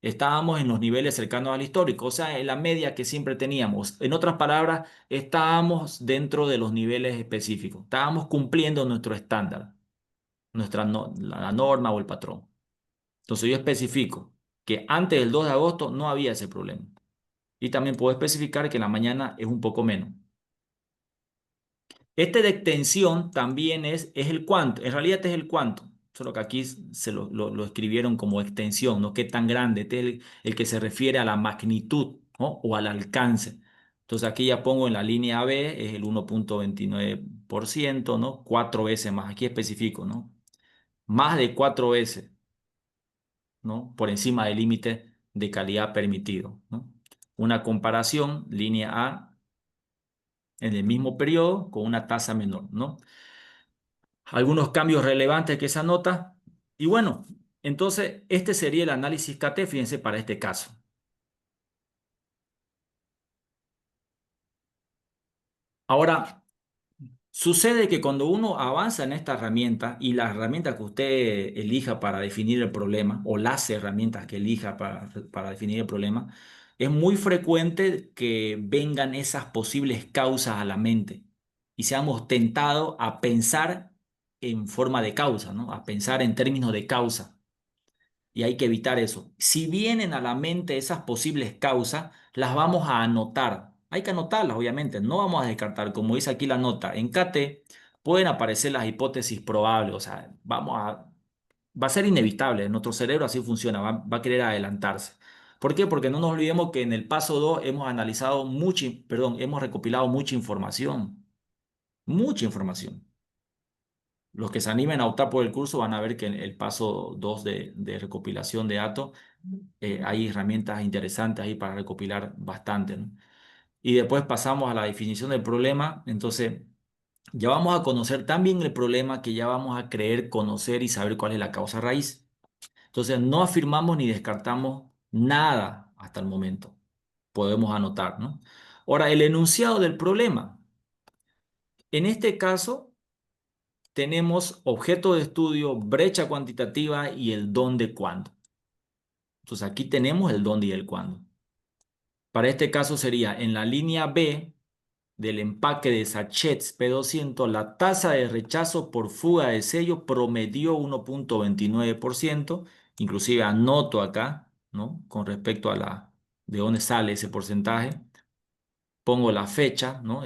Estábamos en los niveles cercanos al histórico, o sea, en la media que siempre teníamos. En otras palabras, estábamos dentro de los niveles específicos. Estábamos cumpliendo nuestro estándar, la norma o el patrón. Entonces yo especifico que antes del 2 de agosto no había ese problema. Y también puedo especificar que en la mañana es un poco menos. Este de extensión también es el cuánto. En realidad este es el cuánto. Solo que aquí se lo escribieron como extensión, ¿no? Qué tan grande. Este es el que se refiere a la magnitud, ¿no? O al alcance. Entonces aquí ya pongo en la línea B, es el 1,29%, ¿no? 4 veces más. Aquí especifico, ¿no? Más de 4 veces, ¿no? Por encima del límite de calidad permitido, ¿no? Una comparación, línea A, en el mismo periodo con una tasa menor, ¿no? Algunos cambios relevantes que se anota. Y bueno, entonces este sería el análisis KT, fíjense, para este caso. Ahora, sucede que cuando uno avanza en esta herramienta y la herramienta que usted elija para definir el problema o las herramientas que elija para definir el problema, es muy frecuente que vengan esas posibles causas a la mente y seamos tentados a pensar en forma de causa, ¿no? A pensar en términos de causa. Y hay que evitar eso. Si vienen a la mente esas posibles causas, las vamos a anotar. Hay que anotarlas, obviamente. No vamos a descartar, como dice aquí la nota. En CATE pueden aparecer las hipótesis probables. O sea, va a ser inevitable. Nuestro cerebro así funciona. Va a querer adelantarse. ¿Por qué? Porque no nos olvidemos que en el paso 2 hemos analizado perdón, hemos recopilado mucha información. Mucha información. Los que se animen a optar por el curso van a ver que en el paso 2 de recopilación de datos hay herramientas interesantes ahí para recopilar bastante, ¿no? Y después pasamos a la definición del problema. Entonces, ya vamos a conocer tan bien el problema que ya vamos a creer conocer y saber cuál es la causa raíz. Entonces, no afirmamos ni descartamos nada hasta el momento. Podemos anotar, ¿no? Ahora, el enunciado del problema. En este caso, tenemos objeto de estudio, brecha cuantitativa y el dónde, cuándo. Entonces, aquí tenemos el dónde y el cuándo. Para este caso sería en la línea B del empaque de sachets P200, la tasa de rechazo por fuga de sello promedió 1,29%. Inclusive anoto acá, ¿no? Con respecto a de dónde sale ese porcentaje. Pongo la fecha, ¿no?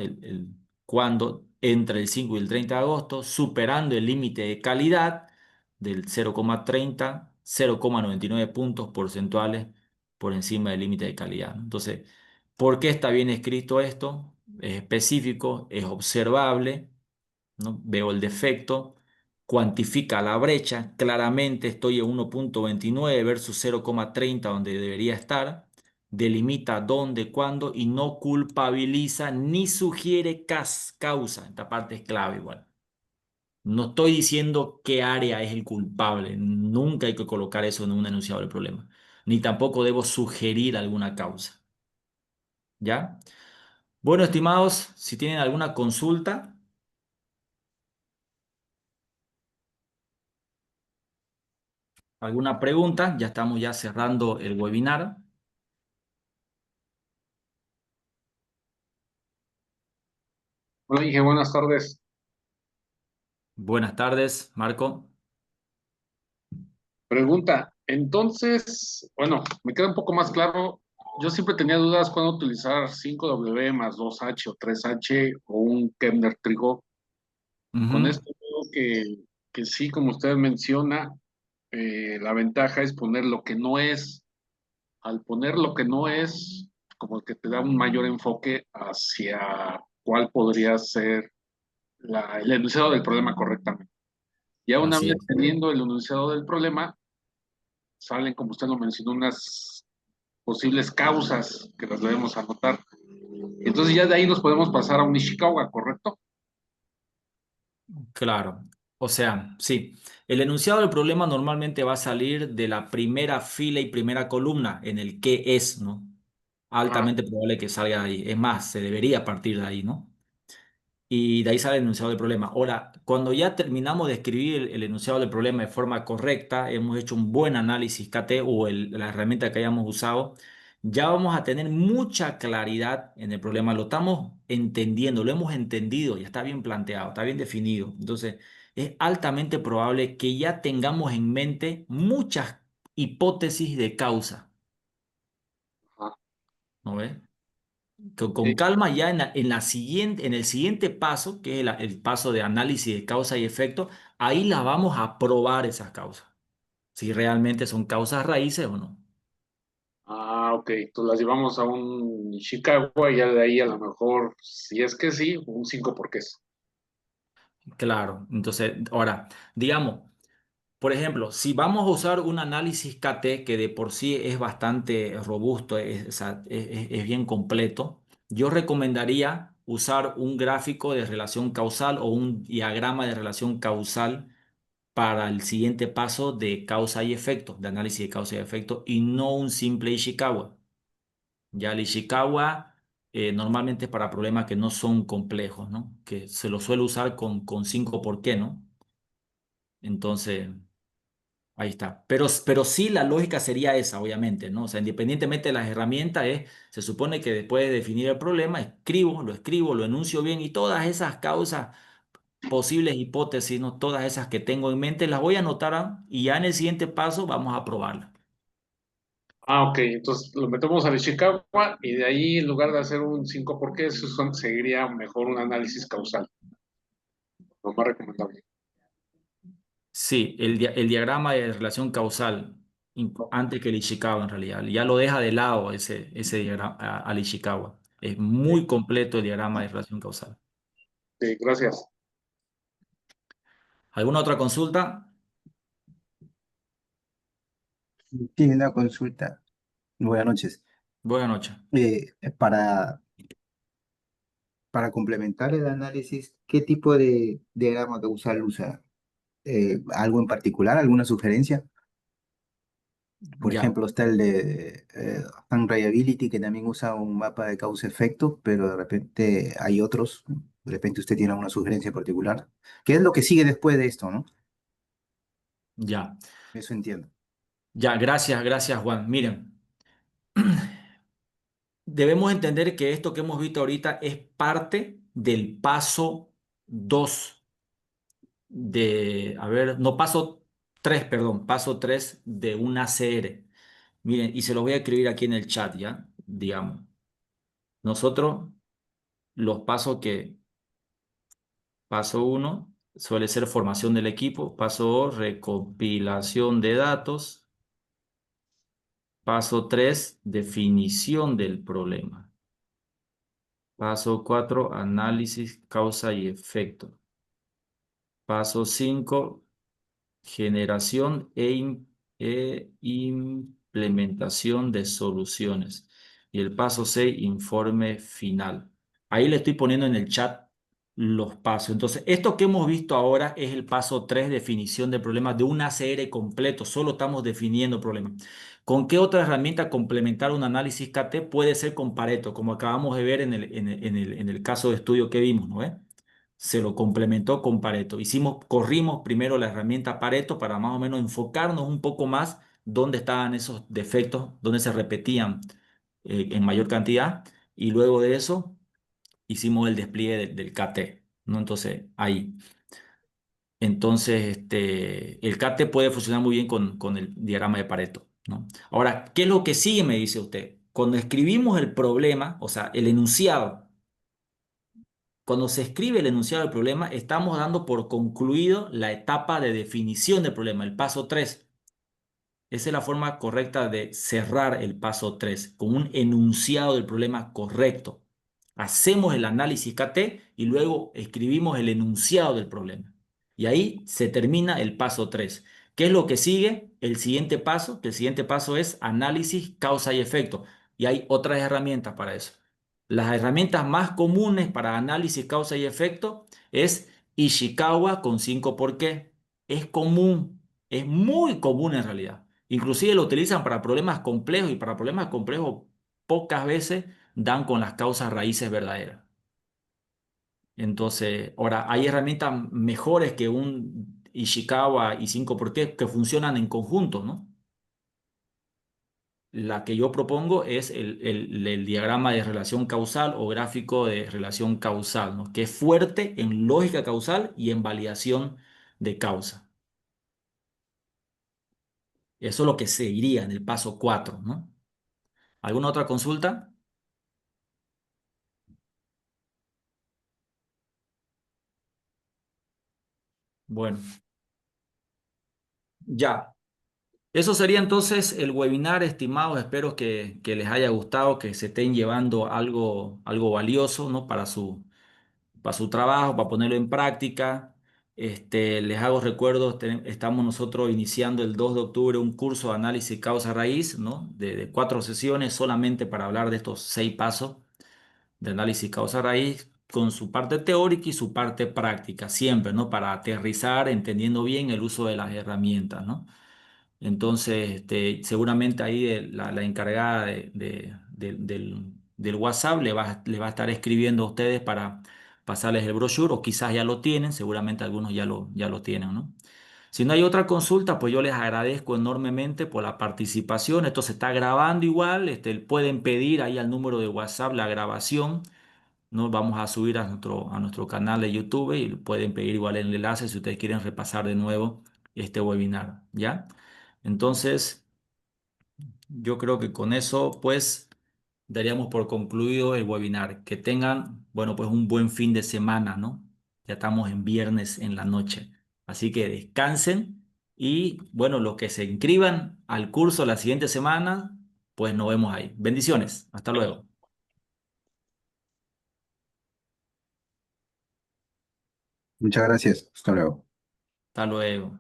Cuando entre el 5 y el 30 de agosto, superando el límite de calidad del 0,30, 0,99 puntos porcentuales por encima del límite de calidad, ¿no? Entonces, ¿por qué está bien escrito esto? Es específico, es observable, ¿no? Veo el defecto, cuantifica la brecha, claramente estoy en 1,29 versus 0,30 donde debería estar, delimita dónde, cuándo y no culpabiliza ni sugiere causa. Esta parte es clave igual. No estoy diciendo qué área es el culpable, nunca hay que colocar eso en un enunciado del problema, ni tampoco debo sugerir alguna causa, ¿ya? Bueno, estimados, si tienen alguna consulta, alguna pregunta, ya estamos ya cerrando el webinar. Hola, Inge, buenas tardes. Buenas tardes, Marco. Pregunta, entonces, bueno, me queda un poco más claro. Yo siempre tenía dudas cuando utilizar 5W más 2H o 3H o un Kepler-Trigo. Con Ujú. esto veo que sí, como usted menciona, la ventaja es poner lo que no es. Al poner lo que no es, como que te da un mayor enfoque hacia cuál podría ser el enunciado del problema correctamente. Ya una Así vez es. teniendo el enunciado del problema, salen, como usted lo mencionó, unas posibles causas que las debemos anotar. Entonces ya de ahí nos podemos pasar a un Ishikawa, ¿correcto? Claro. O sea, sí. El enunciado del problema normalmente va a salir de la primera fila y primera columna en el qué es, ¿no? Ajá. Altamente probable que salga de ahí. Es más, se debería partir de ahí, ¿no? Y de ahí sale el enunciado del problema. Ahora, cuando ya terminamos de escribir el enunciado del problema de forma correcta, hemos hecho un buen análisis KT o la herramienta que hayamos usado, ya vamos a tener mucha claridad en el problema. Lo estamos entendiendo, lo hemos entendido, ya está bien planteado, está bien definido. Entonces, es altamente probable que ya tengamos en mente muchas hipótesis de causa, Ajá. ¿no ves? Con Sí. calma ya en el siguiente paso, que es el paso de análisis de causa y efecto, ahí las vamos a probar esas causas, si realmente son causas raíces o no. Ah, ok. Entonces las llevamos a un Ishikawa y ya de ahí a lo mejor, si es que sí, un 5 porque es. Claro, entonces, ahora, digamos, por ejemplo, si vamos a usar un análisis KT que de por sí es bastante robusto, o sea, es bien completo, yo recomendaría usar un gráfico de relación causal o un diagrama de relación causal para el siguiente paso de causa y efecto, de análisis de causa y efecto, y no un simple Ishikawa. Ya el Ishikawa normalmente es para problemas que no son complejos, ¿no? Que se lo suele usar con 5 por qué, ¿no? Entonces, ahí está. Pero sí la lógica sería esa, obviamente, ¿no? O sea, independientemente de las herramientas, se supone que después de definir el problema, escribo, lo enuncio bien y todas esas causas, posibles hipótesis, ¿no? Todas esas que tengo en mente, las voy a anotar y ya en el siguiente paso vamos a probarlas. Ah, ok, entonces lo metemos al Ishikawa y de ahí, en lugar de hacer un 5 por qué, seguiría mejor un análisis causal, lo más recomendable. Sí, el diagrama de relación causal, antes que el Ishikawa en realidad, ya lo deja de lado ese diagrama al Ishikawa. Es muy completo el diagrama de relación causal. Sí, gracias. ¿Alguna otra consulta? Tiene una consulta. Buenas noches. Buenas noches. Eh, para, para complementar el análisis, ¿qué tipo de diagrama causal usa? ¿Algo en particular? ¿Alguna sugerencia? Por Ya, ejemplo, está el de Unreliability, que también usa un mapa de causa-efecto, pero de repente hay otros. De repente usted tiene alguna sugerencia en particular. ¿Qué es lo que sigue después de esto, no? ya, Eso entiendo. ya, gracias Juan. Miren, debemos entender que esto que hemos visto ahorita es parte del paso 2 a ver, no paso 3, perdón, paso 3 de un ACR. Miren, y se los voy a escribir aquí en el chat, ¿ya? Digamos, nosotros los pasos paso uno suele ser formación del equipo, paso 2, recopilación de datos, paso 3, definición del problema, paso 4, análisis, causa y efecto, paso 5, generación e implementación de soluciones. Y el paso 6, informe final. Ahí le estoy poniendo en el chat los pasos. Entonces, esto que hemos visto ahora es el paso 3, definición de problemas de un ACR completo. Solo estamos definiendo problemas. ¿Con qué otra herramienta complementar un análisis KT? Puede ser con Pareto, como acabamos de ver en el caso de estudio que vimos, ¿no? Se lo complementó con Pareto. Corrimos primero la herramienta Pareto para más o menos enfocarnos un poco más dónde estaban esos defectos, dónde se repetían en mayor cantidad, y luego de eso hicimos el despliegue del KT, ¿no? Entonces, ahí. Entonces, el KT puede funcionar muy bien con el diagrama de Pareto, ¿no? Ahora, ¿qué es lo que sigue? Me dice usted. Cuando escribimos el problema, o sea, el enunciado, cuando se escribe el enunciado del problema, estamos dando por concluido la etapa de definición del problema, el paso 3. Esa es la forma correcta de cerrar el paso 3 con un enunciado del problema correcto. Hacemos el análisis KT y luego escribimos el enunciado del problema. Y ahí se termina el paso 3. ¿Qué es lo que sigue? El siguiente paso, que el siguiente paso es análisis, causa y efecto. Y hay otras herramientas para eso. Las herramientas más comunes para análisis, causa y efecto es Ishikawa con 5 por qué. Es común, es muy común en realidad. Inclusive lo utilizan para problemas complejos y para problemas complejos pocas veces dan con las causas raíces verdaderas. Entonces, ahora hay herramientas mejores que un Ishikawa y 5 por qué que funcionan en conjunto, ¿no? La que yo propongo es el diagrama de relación causal o gráfico de relación causal, ¿no? Que es fuerte en lógica causal y en validación de causa. Eso es lo que seguiría en el paso 4, ¿no? ¿Alguna otra consulta? Bueno, ya. Eso sería entonces el webinar, estimados. Espero que les haya gustado, que se estén llevando algo valioso, ¿no? Para su trabajo, para ponerlo en práctica. Les hago recuerdos, estamos nosotros iniciando el 2 de octubre un curso de análisis causa-raíz, ¿no? De 4 sesiones solamente para hablar de estos 6 pasos de análisis causa-raíz con su parte teórica y su parte práctica, siempre, ¿no? Para aterrizar, entendiendo bien el uso de las herramientas, ¿no? Entonces, seguramente ahí la encargada del WhatsApp le va a estar escribiendo a ustedes para pasarles el brochure, o quizás ya lo tienen, seguramente algunos ya lo tienen, ¿no? Si no hay otra consulta, pues yo les agradezco enormemente por la participación. Esto se está grabando igual, pueden pedir ahí al número de WhatsApp la grabación, ¿no? Vamos a subir a nuestro canal de YouTube y pueden pedir igual el enlace si ustedes quieren repasar de nuevo este webinar, ¿ya? Entonces, yo creo que con eso, pues, daríamos por concluido el webinar. Que tengan, bueno, pues un buen fin de semana, ¿no? Ya estamos en viernes en la noche. Así que descansen y, bueno, los que se inscriban al curso la siguiente semana, pues nos vemos ahí. Bendiciones. Hasta luego. Muchas gracias. Hasta luego. Hasta luego.